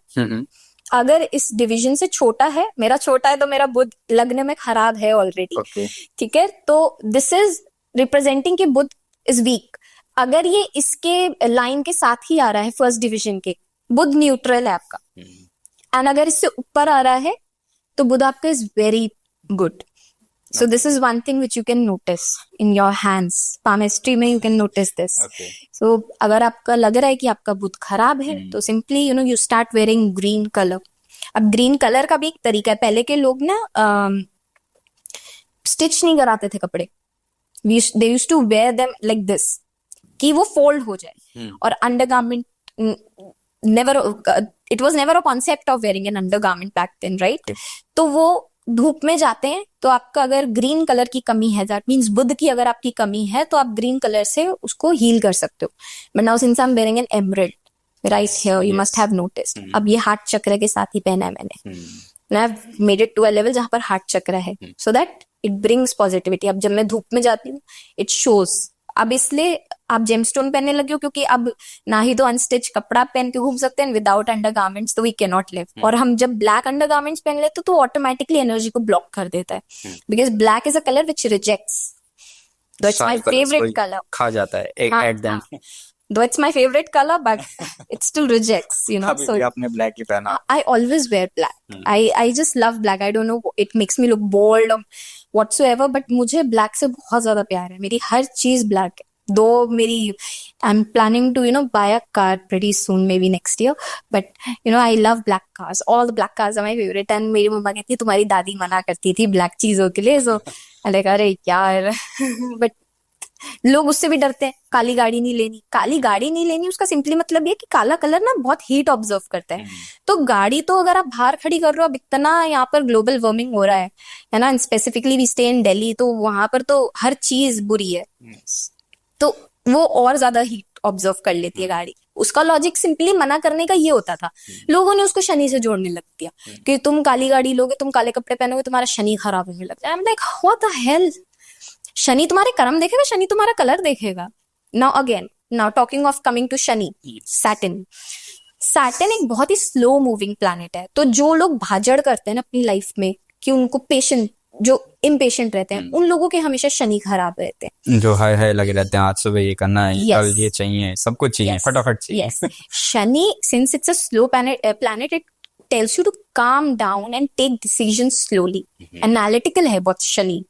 S2: अगर इस डिवीजन से छोटा है, मेरा छोटा है तो मेरा बुध लगने में खराब है ऑलरेडी, ठीक है। तो दिस इज रिप्रेजेंटिंग कि बुध इज वीक। अगर ये इसके लाइन के साथ ही आ रहा है फर्स्ट डिवीजन के, बुध न्यूट्रल है आपका, एंड अगर इससे ऊपर आ रहा है तो बुध आपका is very good. So this is one thing which you can notice in your hands. Palmistry में you can notice this.
S1: Okay.
S2: So अगर आपका लग रहा है कि आपका बुध खराब है तो simply you start wearing green color. अब green color का भी एक तरीका है. पहले के लोग ना स्टिच नहीं कराते थे कपड़े. They used to wear them like this कि वो fold हो जाए. और undergarment never it was never a concept of wearing an undergarment back then, right? तो वो धूप में जाते हैं तो आपका अगर ग्रीन कलर की कमी है, दैट मीन्स बुध की अगर आपकी कमी है तो आप ग्रीन कलर से उसको हील कर सकते हो. But now since I am wearing N emerald right here, you must have notice. अब ये हार्ट चक्र के साथ ही पहना है मैंने. I have made it to a level जहां पर हार्ट चक्र है, so that it brings positivity. अब जब मैं धूप में जाती हूँ इट शोज. अब इसलिए आप जेमस्टोन पहनने लगे हो क्योंकि अब ना ही तो अनस्टिच कपड़ा पहन के घूम सकते हैं, विदाउट अंडरगारमेंट्स तो वी कैन नॉट लिव. और हम जब ब्लैक अंडरगारमेंट्स पहन लेते तो ऑटोमेटिकली एनर्जी को ब्लॉक कर देता है, because black is a colour which rejects. Though it's my favourite colour.
S1: खा जाता है at them.
S2: Though it's my favourite colour but it still rejects,
S1: so आपने ब्लैक ही पहना.
S2: I always wear black. I just love black. I don't know, it makes me look bold or whatsoever, but मुझे black से बहुत ज्यादा प्यार है. मेरी हर चीज black है. दो मेरी I'm planning to buy a car pretty soon, maybe next year, but I love black cars. All the black cars are my favorite. And मेरी मम्मा कहती है तुम्हारी दादी मना करती थी black चीजों के लिए, so अरे यार but लोग उससे भी डरते हैं. काली गाड़ी नहीं लेनी, काली गाड़ी नहीं लेनी, उसका सिंपली मतलब ये कि काला कलर ना बहुत हीट ऑब्जर्व करता है. तो गाड़ी तो अगर आप बाहर खड़ी कर रहे हो, अब इतना यहाँ पर ग्लोबल वार्मिंग हो रहा है ना, specifically we stay in Delhi, तो वहां पर तो हर चीज बुरी है. तो वो और ज्यादा हीट ऑब्जर्व कर लेती है गाड़ी. उसका लॉजिक सिंपली मना करने का ये होता था. लोगों ने उसको शनि से जोड़ने लग दिया कि तुम काली गाड़ी लोगे, तुम काले कपड़े पहनोगे, तुम्हारा शनि खराब होने लग जाए. I am like what the hell. Shani तुम्हारे कर्म देखेगा, शनि तुम्हारा कलर देखेगा. Now talking of coming to Shani, Saturn एक बहुत ही स्लो मूविंग प्लैनेट है. तो जो लोग भाजड़ करते हैं ना अपनी लाइफ में कि उनको पेशेंट, जो इम्पेशेंट रहते हैं, उन लोगों के हमेशा शनि खराब रहते हैं.
S1: जो हाय लगे रहते हैं, आज सुबह ये करना है, कल ये चाहिए, सब कुछ चाहिए, फटाफट चाहिए.
S2: Shani since it's a slow planet, it tells you to calm down and take decisions slowly. Analytical है बहुत शनि.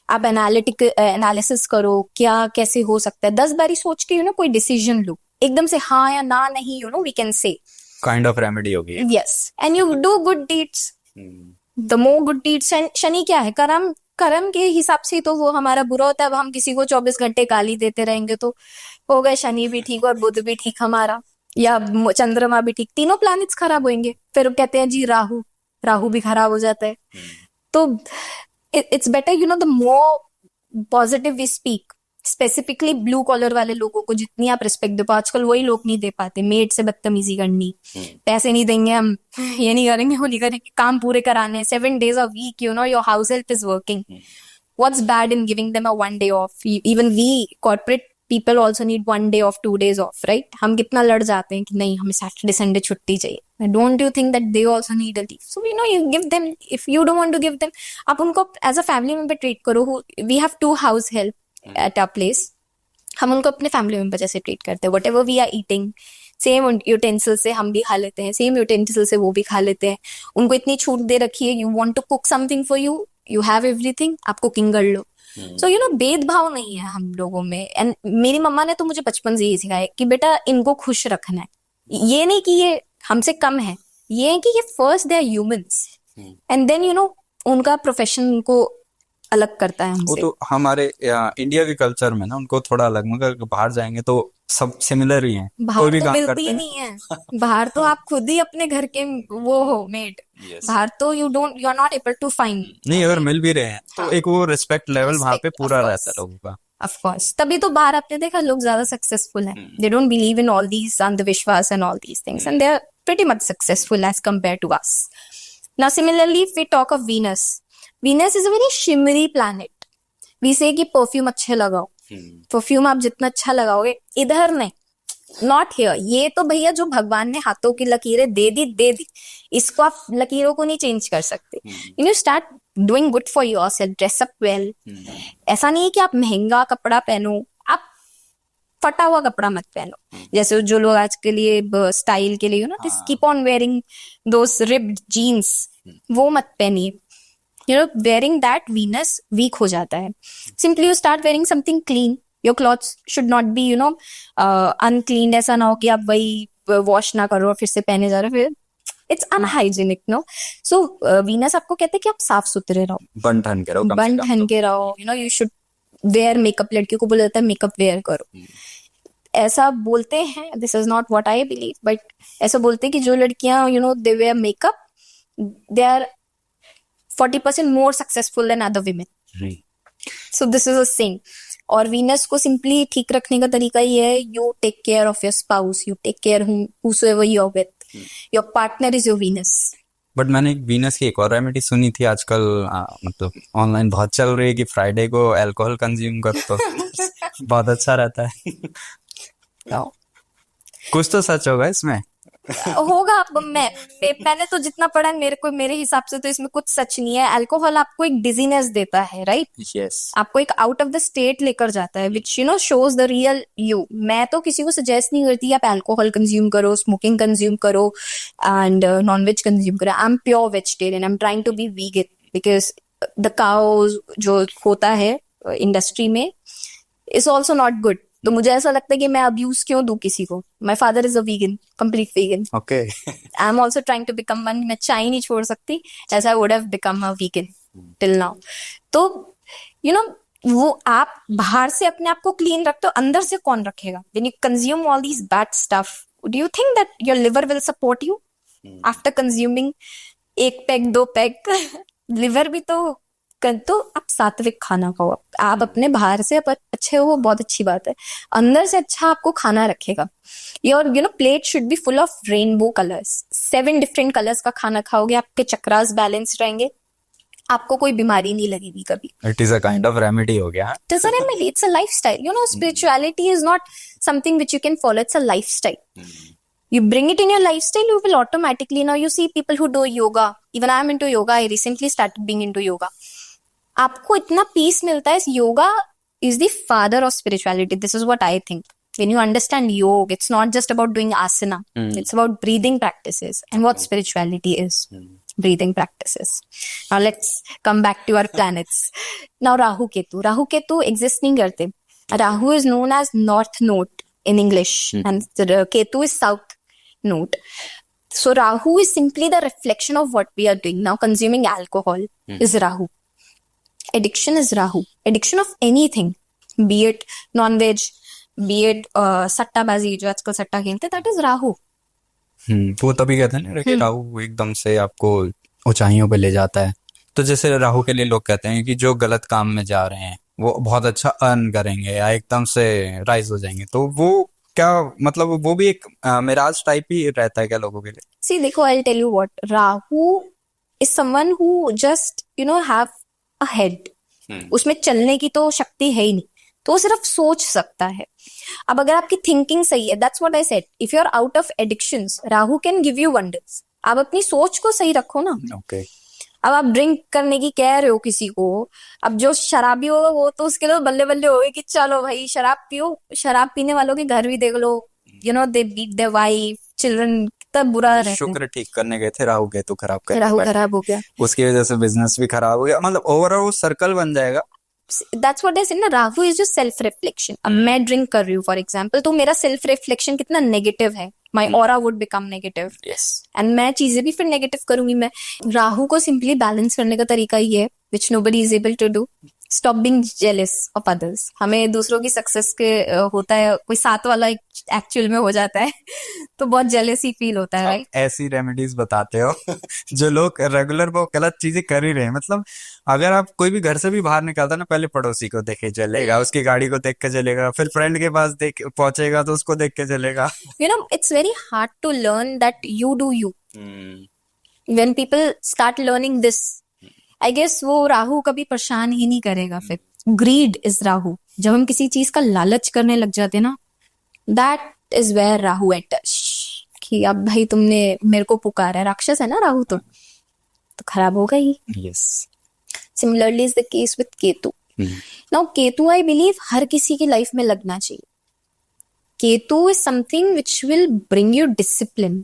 S2: आप एनालिसिस करो क्या कैसे हो सकता है, 10 बारी सोच के कोई डिसीजन लो. एकदम से हाँ या ना नहीं, we can say
S1: kind of remedy होगी.
S2: yes, and you do good deeds. The more good deeds. Shani क्या है, कर्म के हिसाब से तो वो हमारा बुरा होता है. अब हम किसी को 24 घंटे गाली देते रहेंगे तो हो गए शनि भी ठीक और बुध भी ठीक हमारा, या चंद्रमा भी ठीक, तीनों प्लैनेट्स खराब होंगे. फिर कहते हैं जी राहु भी खराब हो जाता है. तो it's better the more positive we speak. Specifically blue collar वाले लोगों को जितनी आप रिस्पेक्ट दे पाओ, आजकल वही लोग नहीं दे पाते. मेड से बदतमीजी करनी, पैसे नहीं देंगे हम, ये नहीं करेंगे, वो नहीं करेंगे, काम पूरे कराने, 7 days a week, your house help is working. What's bad in giving them a 1 day off? Even we corporate people also need 1 day off, 2 days off, right? हम कितना लड़ जाते हैं कि नहीं हमें सैटरडे संडे छुट्टी चाहिए. Don't you think that they also need a leave? So you give them. If you don't want to give them, आप उनको as a family member treat करो. We have 2 house help at our place. हम उनको अपने family member जैसे treat करते हैं. Whatever we are eating, same utensil से हम भी खा लेते हैं, सेम यूटेंसिल से वो भी खा लेते हैं. उनको इतनी छूट दे रखी है, you want to cook something for you, you have everything, आप कुकिंग कर लो. So भेदभाव नहीं है हम लोगों में. एंड मेरी मम्मा ने तो मुझे बचपन से यही सिखाया कि बेटा इनको खुश रखना है. ये नहीं कि ये हमसे कम है, ये है कि ये first they are humans, and then उनका प्रोफेशन उनको अलग करता है हमसे.
S1: वो तो हमारे इंडिया के कल्चर में ना उनको थोड़ा अलग, मगर बाहर जाएंगे तो सब सिमिलर ही हैं. कोई भी
S2: तो
S1: काम
S2: मिलती
S1: करते
S2: ही
S1: हैं.
S2: नहीं है. बाहर तो आप खुद ही अपने घर के वो हो मेड. बाहर तो you are not able to find.
S1: नहीं, अगर मिल भी रहे हैं तो एक वो रिस्पेक्ट लेवल वहां पे पूरा रहता है लोगों का.
S2: Of course. तभी तो बाहर आपने देखा लोग ज्यादा सक्सेसफुल हैं. They don't believe in all these अंधविश्वास and all these things, and they are pretty much successful as compared to us. Now similarly, if we talk of Venus, Venus is a very shimmery planet. We say कि perfume अच्छे लगाओ. Perfume आप जितना अच्छा लगाओगे, इधर नहीं, not here. ये तो भैया जो भगवान ने हाथों की लकीरें दे दी, इसको आप लकीरों को नहीं चेंज कर सकते. Start doing good for yourself, dress up well. ऐसा नहीं है कि आप महंगा कपड़ा पहनो, आप फटा हुआ कपड़ा मत पहनो, जैसे जो लोग आज के लिए स्टाइल के लिए you know this keep on wearing those ripped jeans, वो मत पहनिए। You know wearing that Venus weak हो जाता है। Simply you start wearing something clean, your clothes should not be you know unclean, ऐसा ना हो कि आप वही वॉश ना करो और फिर से पहने जा रहे हो, फिर it's unhygienic no. So Venus आपको कहते हैं कि आप साफ सुथरे रहो,
S1: बन ठन के रहो कम से
S2: बन
S1: कम
S2: ठन
S1: तो।
S2: के रहो, you know you should wear makeup, लड़कियों को बोला जाता है मेकअप वेयर करो, ऐसा बोलते हैं, this is not what I believe, but ऐसा बोलते हैं कि जो लड़कियां you know they wear makeup they are 40% more successful than other women. So this is a saying. और वीनस को सिंपली ठीक रखने का तरीका ये है, you take care of your spouse, you take care whosoever you're with, your partner is your Venus.
S1: But मैंने एक वीनस की एक और रेमेडी सुनी थी आजकल, मतलब ऑनलाइन बहुत चल रही है कि फ्राइडे को अल्कोहल कंज्यूम कर तो बहुत अच्छा रहता है।
S2: No.
S1: कुछ तो सच होगा इसमें।
S2: होगा, मैंने तो जितना पढ़ा है, मेरे हिसाब से तो इसमें कुछ सच नहीं है। अल्कोहल आपको एक डिजीनेस देता है, राइट?
S1: यस।
S2: आपको एक आउट ऑफ द स्टेट लेकर जाता है, which you know shows the real you. मैं तो किसी को सजेस्ट नहीं करती आप अल्कोहल कंज्यूम करो, स्मोकिंग कंज्यूम करो एंड नॉनवेज कंज्यूम करो। I am pure vegetarian, I am trying to be vegan because the cow जो होता है इंडस्ट्री में इज ऑल्सो नॉट गुड। तो मुझे ऐसा लगता है कि मैं अब्यूज क्यों दूं किसी को। My father is a vegan, complete vegan.
S1: Okay.
S2: I am also trying to become one. मैं चाय नहीं छोड़ सकती, as I would have become a vegan till now. तो यू नो वो आप बाहर से अपने आप को क्लीन रखते हो, अंदर से कौन रखेगा? When you consume all these bad stuff, do you think that your liver will support you after consuming एक पैक, 2 पैक? लिवर भी तो आप सात्विक खाना खाओ। आप अपने बाहर से अच्छे हो, बहुत अच्छी बात है, अंदर से अच्छा आपको खाना रखेगा। Your you no plate should be full of rainbow colours. 7 different colours का खाना खाओगे, आपके चक्रास बैलेंस रहेंगे, आपको कोई बीमारी नहीं लगेगी कभी।
S1: It is a kind of remedy हो गया।
S2: It's a remedy, it's a lifestyle. You know, spirituality is not something which you can follow, it's a lifestyle. You bring it in your lifestyle, you will automatically, now you see people who do yoga, even I'm into yoga, I recently started being into yoga. आपको इतना piece मिलता है। Yoga is the father of spirituality, this is what I think. When you understand yoga, it's not just about doing asana, it's about breathing practices, and what spirituality is. Breathing practices. Now let's come back to our planets. Now Rahu Ketu exist नहीं करते। Rahu is known as north node in English, and the Ketu is south node. So Rahu is simply the reflection of what we are doing. Now consuming alcohol is Rahu. Addiction is Rahu. Addiction of anything, be it non-veg, be it सट्टाबाजी, जो आजकल सट्टा खेलते, that is Rahu.
S1: वो तभी कहते हैं ना कि राहु एकदम से आपको ऊंचाइयों पे ले जाता है। तो जैसे राहु के लिए लोग कहते हैं कि जो गलत काम में जा रहे हैं वो बहुत अच्छा अर्न करेंगे या एकदम से राइज हो जाएंगे, तो वो क्या मतलब वो भी एक मिराज टाइप ही रहता है क्या लोगों के लिए?
S2: See, देखो, I'll tell you what. Rahu is someone who just you know have a head. उसमें चलने की तो शक्ति है ही नहीं, तो वो सिर्फ सोच सकता है। अब अगर आपकी थिंकिंग सही है, that's what I said, if you are out of addictions, Rahu can give you wonders. आप अपनी सोच को सही रखो ना।
S1: ओके।
S2: अब आप ड्रिंक करने की कह रहे हो किसी को, अब जो शराबी होगा वो तो उसके लिए बल्ले बल्ले होगा कि चलो भाई शराब पियो। शराब पीने वालों के घर भी देख लो, you know they beat their wife, children, तब बुरा रहता है।
S1: शुक्र ठीक करने गए थे, राहु केतु खराब कर
S2: राहु खराब हो गया,
S1: उसकी वजह से बिजनेस भी खराब हो गया, मतलब ओवरऑल वो सर्कल बन जाएगा।
S2: That's what I said ना, राहु इज जो सेल्फ रिफ्लेक्शन। अब मैं ड्रिंक कर रही हूँ फॉर एग्जाम्पल, तो मेरा सेल्फ रिफ्लेक्शन कितना नेगेटिव है, my aura would become negative, and मैं चीजें भी फिर नेगेटिव करूंगी। मैं राहु को सिंपली बैलेंस करने का तरीका ये है, which nobody is able to do, stop being jealous of others. हमें दूसरों की सक्सेस के होता है, कोई साथ वाला एक्चुअल में हो जाता है तो बहुत जेलसी फील होता है, राइट?
S1: ऐसी रेमेडीज बताते हो जो लोग रेगुलर वो गलत चीजें कर ही रहे हैं। मतलब अगर आप कोई भी घर से भी बाहर निकलता ना, पहले पड़ोसी को देख के चलेगा, उसकी गाड़ी को देख के चलेगा, फिर फ्रेंड के पास देख पहुंचेगा तो उसको देख के चलेगा।
S2: You know, it's very hard to learn that you do you. When people start learning this, I guess वो राहु कभी परेशान ही नहीं करेगा। फिर ग्रीड इज राहु। जब हम किसी चीज का लालच करने लग जाते ना, that is where Rahu enters, कि अब भाई तुमने मेरे को पुकारा है, राक्षस है ना राहु, तो खराब होगा ही।
S1: Yes.
S2: Similarly is the case with Ketu. Now Ketu I believe हर किसी की लाइफ में लगना चाहिए। Ketu is something which will bring you discipline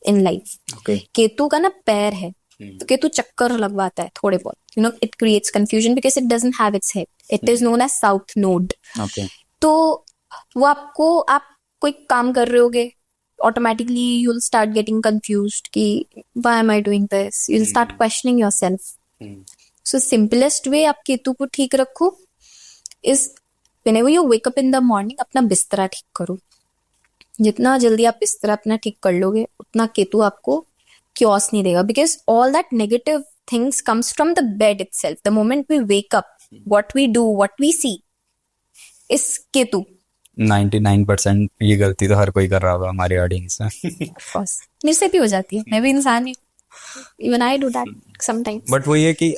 S2: in life.
S1: Okay.
S2: Ketu का ना पैर है, तो केतु चक्कर लगवाता है थोड़े बहुत. You know it creates confusion because it doesn't have its head. It is known as south node.
S1: Okay.
S2: तो वो आपको, आप कोई काम कर रहे होगे, automatically you will start getting confused कि why am I doing this. You will start questioning yourself. So simplest way आप केतु को ठीक रखो is whenever you wake up in the morning, अपना बिस्तरा ठीक करो. जितना जल्दी आप बिस्तरा अपना ठीक कर लोगे, उतना केतु आपको क्योस नहीं देगा. Because all that negative things comes from the bed itself. The moment we wake up, what we do, what we see is Ketu.
S1: 99% ये गलती तो हर कोई कर रहा होगा हमारी ऑडियंस में.
S2: ऑफ कोर्स मेरे से भी हो जाती है, मैं भी इंसान ही. Even I do that sometimes.
S1: But वो ये कि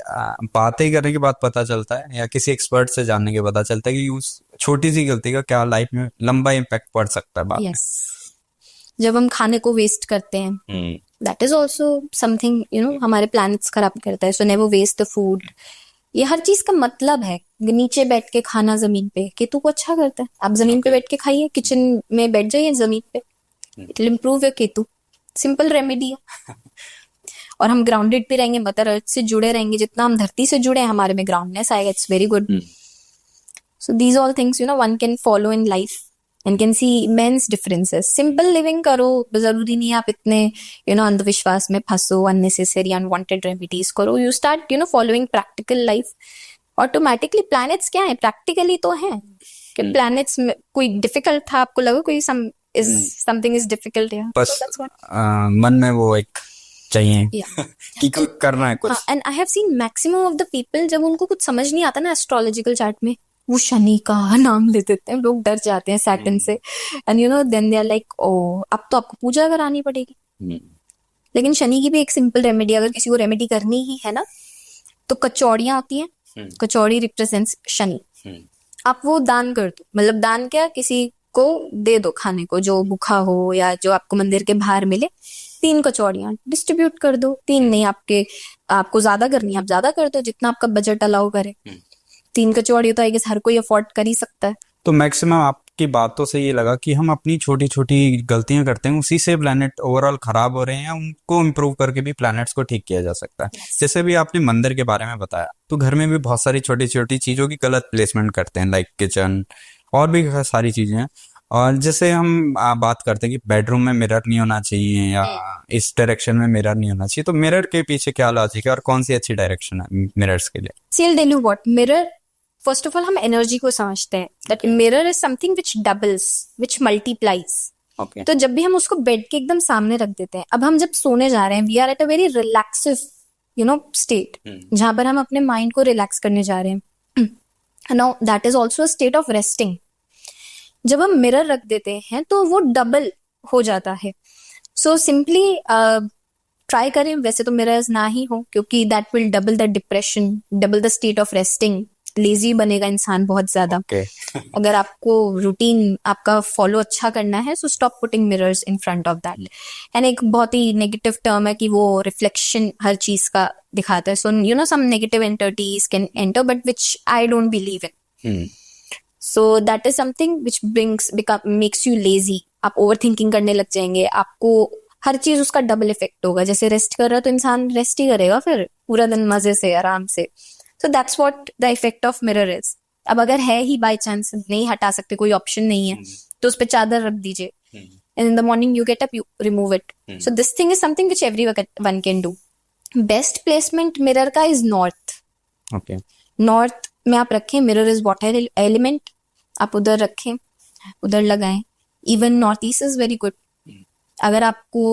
S1: बातें करने के बाद पता चलता है या किसी एक्सपर्ट से जानने के पता चलता है कि उस छोटी सी गलती का क्या लाइफ में लंबा इम्पैक्ट पड़ सकता है बाद में.
S2: यस. जब हम खाने को वेस्ट करते हैं, that is also something, you know, हमारे प्लैनेट्स खराब करता है. So never waste the food. ये हर चीज का मतलब है. नीचे बैठ के खाना जमीन पे केतु को अच्छा करता है. आप जमीन पे बैठ के खाइए, किचन में बैठ जाइए जमीन पे, it will improve your Ketu. Simple remedy है. और हम ग्राउंडेड भी रहेंगे, मदर अर्थ से जुड़े रहेंगे. जितना हम धरती से जुड़े हैं, हमारे में ग्राउंडनेस आएगा. It's very good. So these all things, you know, one can follow in life and can see immense differences. Simple living करो, जरूरी नहीं आप इतने, you know, अंधविश्वास में फंसो, unnecessary unwanted remedies करो. You start, you know, following practical life. Automatically planets क्या है, practically तो है कि planets में कोई difficult था, आपको लगा कोई something is difficult here.
S1: बस
S2: So that's what.
S1: मन में वो एक चाहिए
S2: Yeah.
S1: कि कुछ करना है कुछ.
S2: हाँ, and I have seen maximum of the people, जब उनको कुछ समझ नहीं आता ना astrological chart में, वो शनि का नाम ले देते हैं. लोग डर जाते हैं सैटर्न से. And you know then they are like, oh अब तो आपको पूजा करानी पड़ेगी. लेकिन शनि की भी एक सिंपल रेमेडी, अगर किसी को रेमेडी करनी ही है ना, तो कचौड़ियां होती हैं. कचौड़ी रिप्रेजेंट्स शनि. आप वो दान कर दो. मतलब दान क्या, किसी को दे दो खाने को, जो भूखा हो या जो आपको मंदिर के बाहर मिले. 3 कचौड़ियां डिस्ट्रीब्यूट कर दो. 3 नहीं, आपको ज्यादा करनी है, आप ज्यादा कर दो, जितना आपका बजट अलाउ करे. 3 कचौड़ी तो आई गेस हर कोई अफोर्ड कर ही सकता है.
S1: तो मैक्सिमम आपकी बातों से ये लगा कि हम अपनी छोटी छोटी गलतियां करते हैं, उसी से प्लैनेट ओवरऑल खराब हो रहे हैं. उनको इम्प्रूव करके भी प्लैनेट्स को ठीक किया जा सकता है. जैसे भी आपने मंदिर के बारे में बताया, तो घर में भी बहुत सारी छोटी छोटी चीजों की गलत प्लेसमेंट करते हैं, लाइक किचन और भी सारी चीजें हैं. और जैसे हम बात करते हैं कि बेडरूम में मिरर नहीं होना चाहिए या इस डायरेक्शन में मिरर नहीं होना चाहिए, तो मिरर के पीछे क्या लॉजिक है और कौन सी अच्छी डायरेक्शन है मिरर्स के लिए?
S2: See, I'll tell you what, mirror, first of all हम एनर्जी को समझते हैं. That mirror is something which doubles, which multiplies.
S1: Okay.
S2: तो जब भी हम उसको बेड के एकदम सामने रख देते हैं, अब हम जब सोने जा रहे हैं, we are at a very relaxive, you know, state, जहां पर हम अपने माइंड को रिलैक्स करने जा रहे हैं. Now that is also a state of resting. जब हम मिरर रख देते हैं तो वो डबल हो जाता है. सो सिंपली ट्राई करें. वैसे तो मिरर्स ना ही हो, क्योंकि that will double the depression, double the state of resting. Lazy बनेगा इंसान बहुत ज्यादा.
S1: Okay.
S2: अगर आपको रूटीन आपका फॉलो अच्छा करना है, so stop putting mirrors in front of that. And एक बहुत ही नेगेटिव टर्म है कि वो रिफ्लेक्शन हर चीज का दिखाता है. So you know some negative entities can enter, but which I don't believe in. So that is something which makes you lazy. आप ओवर थिंकिंग करने लग जाएंगे. आपको हर चीज उसका डबल इफेक्ट होगा. जैसे रेस्ट कर रहा है तो इंसान रेस्ट ही करेगा फिर पूरा दिन मजे से, आराम से. So that's what the effect of mirror is. अब अगर है ही बाय चांस नहीं हटा सकते, कोई ऑप्शन नहीं है, तो उस पे चादर रख दीजिए. And in the morning you get up, you remove it. So this thing is something which everyone can do. Best placement mirror का is north.
S1: Okay.
S2: North में आप रखें. Mirror is water element. आप उधर रखें, उधर लगाएं. Even north east is very good. अगर आपको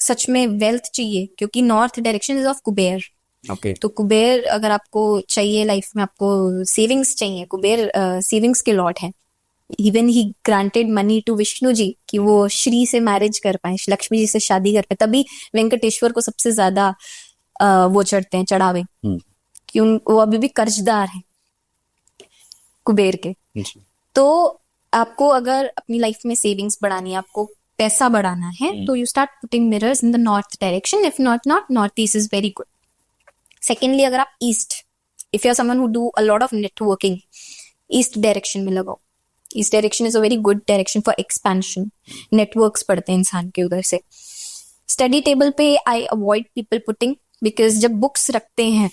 S2: सच में वेल्थ चाहिए, क्योंकि north direction is of Kuber.
S1: Okay.
S2: तो कुबेर अगर आपको चाहिए लाइफ में, आपको सेविंग्स चाहिए, कुबेर सेविंग्स के लॉर्ड है. Even he granted money to Vishnu ji कि वो श्री से मैरिज कर पाए, लक्ष्मी जी से शादी कर पाए. तभी वेंकटेश्वर को सबसे ज्यादा वो चढ़ते हैं, चढ़ावे, कि वो अभी भी कर्जदार है कुबेर के. तो आपको अगर अपनी लाइफ में सेविंग्स बढ़ानी है, आपको पैसा बढ़ाना है, तो you start putting mirrors in the north direction. If not north east is very good. Secondly, अगर आप east, if you are someone who do a lot of networking, east direction में लगाओ. East direction is a very good direction for expansion, networks पढ़ते हैं इंसान के उधर से। स्टडी टेबल पे I avoid people putting, because जब बुक्स रखते हैं,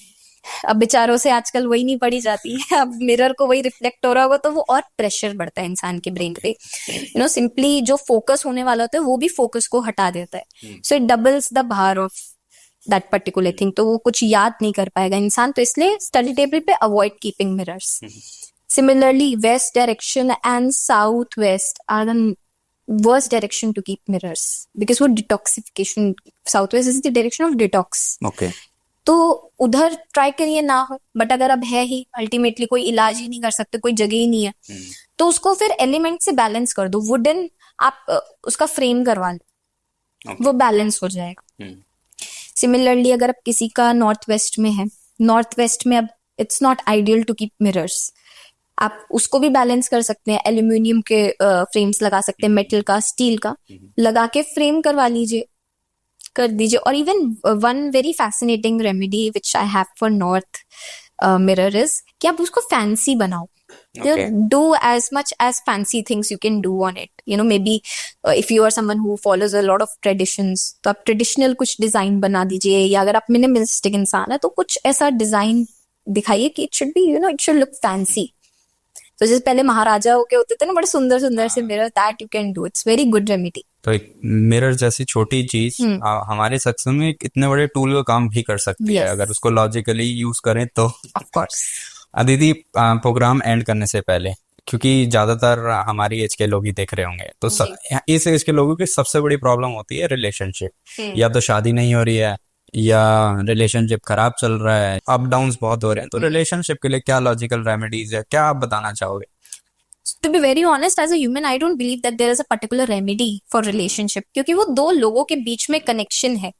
S2: अब बेचारों से आजकल वही नहीं पढ़ी जाती है, अब मिरर को वही रिफ्लेक्ट हो रहा होगा तो वो और प्रेशर बढ़ता है इंसान के ब्रेन पे, यू नो, सिंपली जो फोकस होने वाला होता है वो भी फोकस को हटा देता है, सो इट डबल्स द भार ऑफ दैट पर्टिकुलर थिंग, तो वो कुछ याद नहीं कर पाएगा इंसान, तो इसलिए स्टडी टेबल पे avoid keeping mirrors. Similarly west direction and south west are the worst direction to keep mirrors because वो detoxification, southwest is the direction of detox,
S1: okay.
S2: तो उधर ट्राई करिए ना हो, बट अगर अब है ही, अल्टीमेटली कोई इलाज ही नहीं कर सकते, कोई जगह ही नहीं है, तो उसको फिर एलिमेंट से बैलेंस कर दो, वुडन आप उसका फ्रेम करवा लो, वो बैलेंस हो जाएगा। सिमिलरली अगर अब किसी का नॉर्थ वेस्ट में है, नॉर्थ वेस्ट में अब it's not ideal to keep mirrors, आप उसको भी बैलेंस कर सकते हैं, एल्यूमिनियम के फ्रेम्स लगा सकते हैं, मेटल का, स्टील का लगा के फ्रेम करवा लीजिए, कर दीजिए। और even one very fascinating remedy which I have for north mirror is कि आप उसको फैंसी बनाओ, do as much as fancy things you can do on it, you know, maybe if you are someone who follows a lot of traditions, तो आप traditional कुछ design बना दीजिए, या अगर आप मिनिमलिस्टिक इंसान है तो कुछ ऐसा डिजाइन दिखाइए कि it should be, you know, it should look fancy. तो जैसे पहले महाराजाओं के होते थे ना बड़े सुंदर सुंदर से mirror, that you can do, it's very good remedy.
S1: तो एक मिरर जैसी छोटी चीज हमारे सक्सेस में इतने बड़े टूल का काम भी कर सकती है, अगर उसको लॉजिकली यूज करें तो।
S2: Of course.
S1: दीदी, प्रोग्राम एंड करने से पहले, क्योंकि ज्यादातर हमारी एज के लोग ही देख रहे होंगे, तो इस एज के लोगों की सबसे बड़ी प्रॉब्लम होती है रिलेशनशिप, या तो शादी नहीं हो रही है या रिलेशनशिप खराब चल रहा है, अप डाउन्स बहुत हो रहे हैं, तो रिलेशनशिप के लिए क्या लॉजिकल रेमेडीज है, क्या आप बताना चाहोगे?
S2: To be very honest, as a human, I don't believe that there is a particular remedy for relationship, क्योंकि वो दो लोगों के बीच में कनेक्शन है।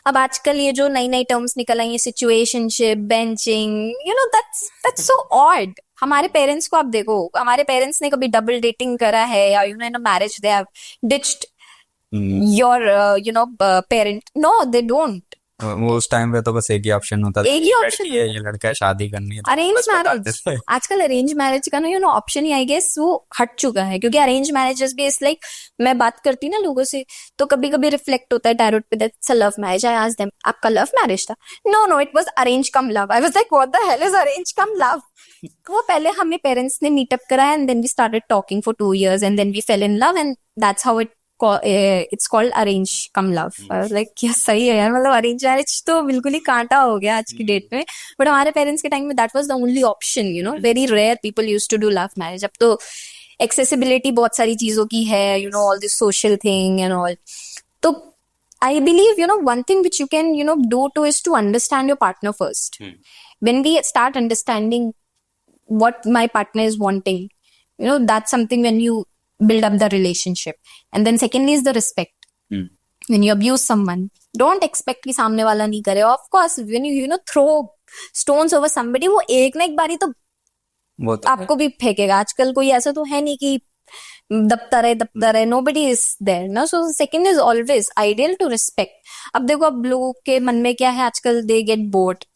S2: अब आजकल ये जो नई नई टर्म्स निकल आई है, situationship, benching, you know, that's so odd। हमारे पेरेंट्स को आप देखो, हमारे पेरेंट्स ने कभी डबल डेटिंग करा है, या you know in a marriage they have ditched your you know parent, no they don't.
S1: वो उस टाइम पे तो बस एक ही ऑप्शन होता था,
S2: एक ही ऑप्शन है,
S1: ये लड़का है, शादी करनी है,
S2: अरेंज मैरिज। आजकल अरेंज मैरिज का ना, यू नो, ऑप्शन ही आई गेस वो हट चुका है, क्योंकि अरेंज मैरिजेस भी इट्स लाइक, मैं बात करती ना लोगों से तो कभी कभी रिफ्लेक्ट होता है टैरोट पे, that's a love marriage. I asked them, आपका लव मैरिज था? No no, it was arrange cum love. I was like, what the hell is arrange cum love? वो पहले हमें पेरेंट्स ने मीटअप कराया, and then we started talking for 2 years, and then we fell in love, and that's how it's called arrange cum love. I was like, क्या सही है यार, मतलब अरेंज मैरिज तो बिल्कुल ही कांटा हो गया आज की डेट में, बट हमारे पेरेंट्स के टाइम में that was the only option, you know, very rare people used to do love marriage. अब तो एक्सेसिबिलिटी बहुत सारी चीजों की है, you know, all this social thing and all. तो I believe, you know, one thing which you can, you know, do to is to understand your partner first. When we start understanding what my partner is wanting, you know, that's something when you build up the relationship. And then secondly is the respect. When you abuse someone, don't expect कि सामने वाला नहीं करे। Of course, when you know, throw stones over somebody, वो एक ना एक बारी तो आपको भी फेंकेगा। आजकल कोई ऐसा तो है नहीं कि दबता रहे, nobody is there ना। So second is always ideal to respect। अब देखो, अब लोगों के मन में क्या है आजकल, they get bored.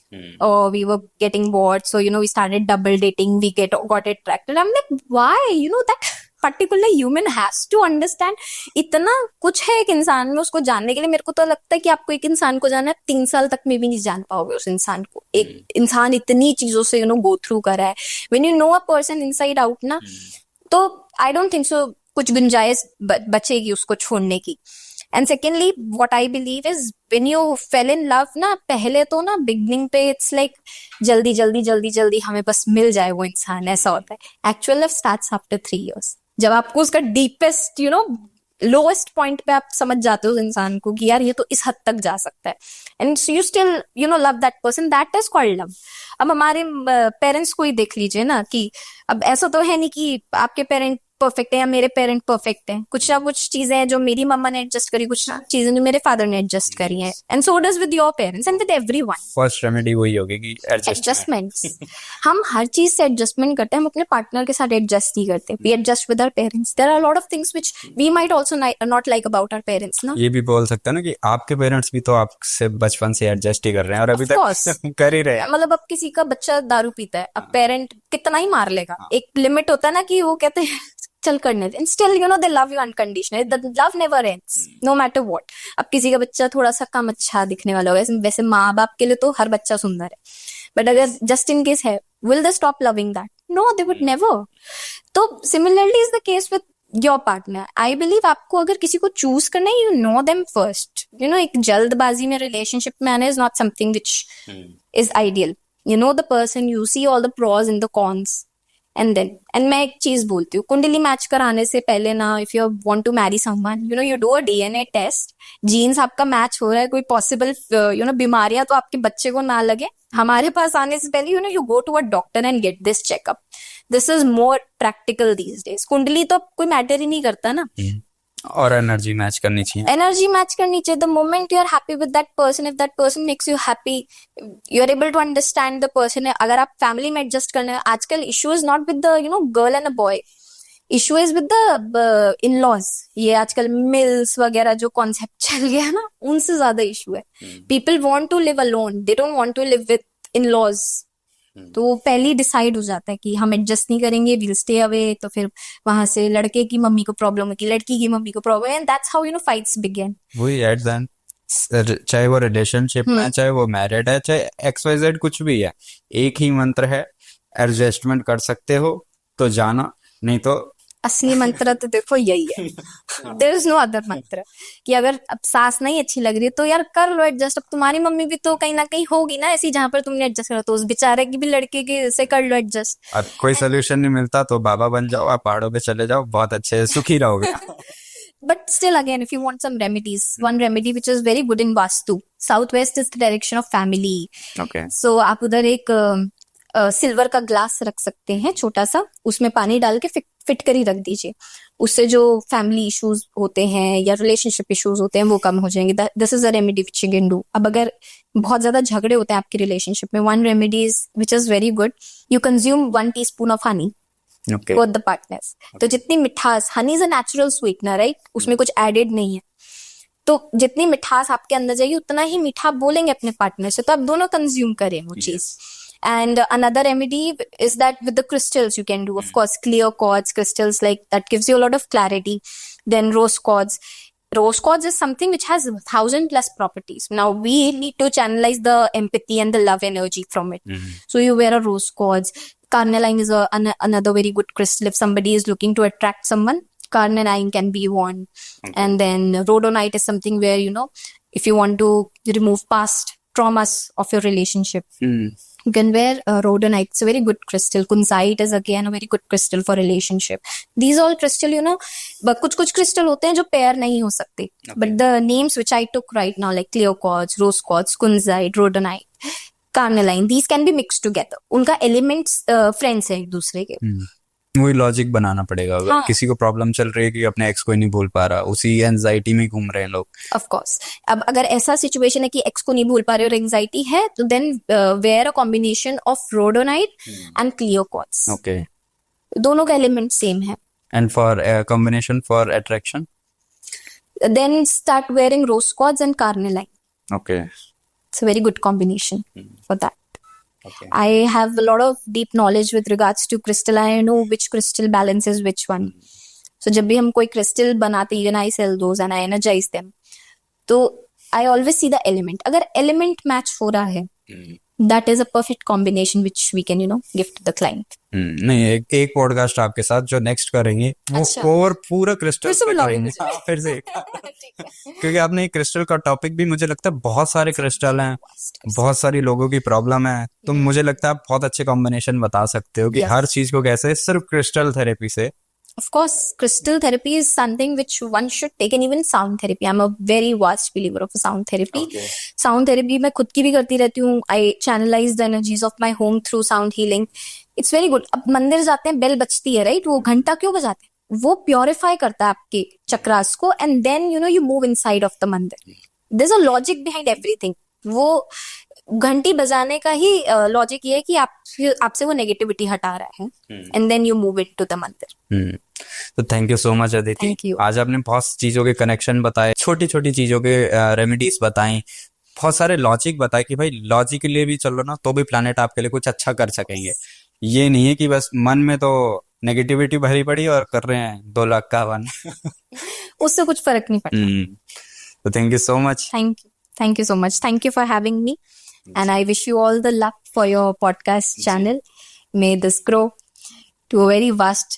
S2: Oh, we were getting bored, so you know, we started double dating, we got attracted. I'm like, why? You know, that particular human has to understand, इतना कुछ है एक इंसान में उसको जानने के लिए। मेरे को तो लगता है कि आपको एक इंसान को जानना है, 3 साल तक में भी नहीं जान पाओगे उस इंसान को। एक इंसान इतनी चीजों से, यू नो, गो थ्रू कर रहा है। When you know a person inside out ना, तो I don't think so कुछ गुंजाइश बचेगी उसको छोड़ने की। And secondly what I believe is, when you fail in love ना, पहले तो ना बिगनिंग पे इट्स लाइक जल्दी जल्दी जल्दी जल्दी हमें बस मिल जाए वो इंसान, ऐसा होता है। Actual love starts after 3 years, जब आपको उसका deepest, you know, lowest point पे आप समझ जाते हो उस इंसान को कि यार ये तो इस हद तक जा सकता है, and you still, you no, love that person, that is called love. अब हमारे पेरेंट्स को ही देख लीजिए ना, कि अब ऐसा तो है नहीं कि आपके पेरेंट परफेक्ट है या मेरे पेरेंट परफेक्ट है, कुछ ना कुछ चीजें हैं जो मेरी मम्मा ने एडजस्ट करी, कुछ ना चीजें जो मेरे फादर ने एडजस्ट करी हैं, and so does with your parents and with everyone.
S1: First remedy वही होगी कि एडजस्टमेंट।
S2: एडजस्टमेंट्स, हम हर चीज से एडजस्टमेंट करते हैं, हम अपने पार्टनर के साथ एडजस्ट नहीं करते। We adjust with our parents. There are lot of things which we might also not like about our parents ना।
S1: ये भी बोल सकते हैं ना कि आपके पेरेंट्स भी तो आपसे बचपन से एडजस्ट ही कर रहे हैं और अभी
S2: Of course.
S1: तक कर ही रहे हैं।
S2: मतलब अब किसी का बच्चा दारू पीता है, अब पेरेंट कितना ही मार लेगा, एक लिमिट होता है ना कि वो कहते हैं चल करने दे, and still you know they love you unconditionally, the love never ends no matter what. अब किसी का बच्चा थोड़ा सा कम अच्छा दिखने वाला होगा, वैसे माँ बाप के लिए तो हर बच्चा सुंदर है, बट अगर जस्ट इन केस है, will they stop loving that? No, they would never. तो similarly is the case with your partner. I believe आपको अगर किसी को चूज करना है, you know them first. You know, एक जल्दबाजी में रिलेशनशिप में आना is not something which is ideal. You know the person, you see all the pros and the cons, and मैं एक चीज बोलती हूँ, कुंडली मैच कराने से पहले ना, if you want to marry someone, you know, you do a DNA test, genes आपका मैच हो रहा है, कोई पॉसिबल यू नो बीमारियां तो आपके बच्चे को ना लगे, हमारे पास आने से पहले you know you go to a doctor and get this checkup. This is more practical these days. कुंडली तो कोई मैटर ही नहीं करता ना।
S1: और एनर्जी मैच करनी चाहिए।
S2: एनर्जी मैच करनी चाहिए। The moment you are happy with that person, if that person makes you happy, you are able to understand the person. अगर आप फैमिली में एडजस्ट करना है, आजकल issue is not with the you know girl and a boy, issue is with the in laws. ये आजकल mills वगैरह जो कॉन्सेप्ट चल गया ना, उनसे ज्यादा इशू है। People want to live alone, they don't want to live with in laws. तो वो पहले ही डिसाइड हो जाता है कि हम एडजस्ट नहीं करेंगे, विल स्टे अवे। तो फिर वहां से लड़के की मम्मी को प्रॉब्लम होगी, लड़की की मम्मी को problem, and that's how you know fights begin.
S1: वही एट देन, चाहे वो रिलेशनशिप में, चाहे वो मैरिड है, चाहे XYZ कुछ भी है, एक ही मंत्र है, एडजस्टमेंट कर सकते हो तो जाना, नहीं तो
S2: असली मंत्र तो देखो यही है, देयर इज नो अदर मंत्र, कि अगर अब सास नहीं अच्छी लग रही है तो यार कर लो एडजस्ट। अब तुम्हारी मम्मी भी तो कहीं ना कहीं होगी ना ऐसी जहां पर तुमने एडजस्ट करा, तो उस बेचारे की भी लड़के के से कर लो एडजस्ट।
S1: अब कोई सोल्यूशन नहीं मिलता तो बाबा बन जाओ, आप पहाड़ों पे चले जाओ, बहुत अच्छे सुखी रहोगे।
S2: But still, again, if you want some remedies, one remedy which is very good in Vastu, Southwest is the direction of family.
S1: Okay
S2: So आप उधर एक सिल्वर का ग्लास रख सकते हैं छोटा सा, उसमें पानी डाल के फिट कर ही रख दीजिए। उससे जो फैमिली इश्यूज होते हैं या रिलेशनशिप इश्यूज होते हैं वो कम हो जाएंगे। This is a remedy which you can do. अब अगर बहुत ज्यादा झगड़े होते हैं आपकी रिलेशनशिप में, one remedy is which is very good, you consume 1 teaspoon of honey
S1: okay
S2: both the partners. तो जितनी मिठास, honey is a natural sweetener, right, उसमें कुछ एडेड नहीं है, तो जितनी मिठास आपके अंदर जाएगी उतना ही मीठा बोलेंगे अपने पार्टनर से, तो आप दोनों कंज्यूम करें वो चीज। And another remedy is that with the crystals you can do, of course, clear quartz crystals, like that gives you a lot of clarity. Then rose quartz. Rose quartz is something which has 1,000+ properties. Now we need to channelize the empathy and the love energy from it. So you wear a rose quartz. Carnelian is another very good crystal. If somebody is looking to attract someone, carnelian can be worn. And then rhodonite is something where, you know, if you want to remove past traumas of your relationship, you can wear rhodonite. It's a very good crystal. Kunzite is again a very good crystal for relationship. These all crystal, you know, but कुछ crystal होते हैं जो pair नहीं हो सकते. But the names which I took right now, like clear quartz, rose quartz, kunzite, rhodonite, carnelian, these can be mixed together. उनका elements friends हैं एक दूसरे के.
S1: वही लॉजिक बनाना पड़ेगा। अगर
S2: हाँ.
S1: किसी को प्रॉब्लम चल रही है कि अपने एक्स को ही नहीं भूल पा रहा, उसी एंजाइटी में घूम रहे हैं लोग।
S2: ऑफ कोर्स, अब अगर ऐसा सिचुएशन है कि एक्स को नहीं भूल पा रहे और एंजाइटी है, तो then wear a combination of rhodonite and clear quartz.
S1: Okay,
S2: दोनों का एलिमेंट सेम है।
S1: And for combination for attraction,
S2: then start wearing rose quartz and carnelian.
S1: Okay,
S2: it's a very good combination for that.
S1: okay.
S2: I have a lot of deep knowledge with regards to crystal. I know which crystal balances which one. So जब भी हम कोई crystal बनाते हैं, even I sell those and I energize them. तो I always see the element. अगर element match हो रहा है, that is a perfect combination which we can, you know, give to the client.
S1: नहीं, एक पॉडकास्ट आपके साथ जो नेक्स्ट करेंगे वो
S2: अच्छा.
S1: और पूरा क्रिस्टल
S2: फिर से
S1: पे
S2: बुलाओगे
S1: करेंगे। हाँ, फिर से क्योंकि आपने क्रिस्टल का टॉपिक भी, मुझे लगता है बहुत सारे क्रिस्टल हैं, बहुत सारी लोगों की प्रॉब्लम है, तो मुझे लगता है आप बहुत अच्छे कॉम्बिनेशन बता सकते हो कि
S2: Yes.
S1: हर चीज को कैसे सिर्फ क्रिस्टल थेरेपी से।
S2: Of course, crystal therapy is something which one should take, and even sound therapy. I'm a very vast believer of sound therapy. Sound therapy मैं खुद की भी करती रहती हूँ. I channelize the energies of my home through sound healing. It's very good. अब मंदिर जाते हैं, बेल बजती है, राइट? वो घंटा क्यों बजाते हैं? वो प्योरिफाई करता है आपके चक्रास को, and then you move inside of the mandir. There is a logic behind everything. वो घंटी बजाने का ही लॉजिक ये है कि आपसे वो नेगेटिविटी हटा रहा है, and then you move it to the mandir.
S1: तो thank you so much Aditi.
S2: Thank you.
S1: आज आपने बहुत चीजों के कनेक्शन बताए, छोटी छोटी चीजों के रेमेडीज बताई, बहुत सारे लॉजिक बताए कि भाई लॉजिक के लिए भी चलो ना तो भी प्लानट आपके लिए कुछ अच्छा कर सकेंगे. ये नहीं है कि बस मन में तो नेगेटिविटी भरी पड़ी और कर रहे हैं 2 लाख का वन.
S2: उससे कुछ फर्क नहीं पड़ता.
S1: तो thank you so much.
S2: Thank you so much. Thank you for having me. And I wish you all the luck for your podcast channel. May this grow to a very vast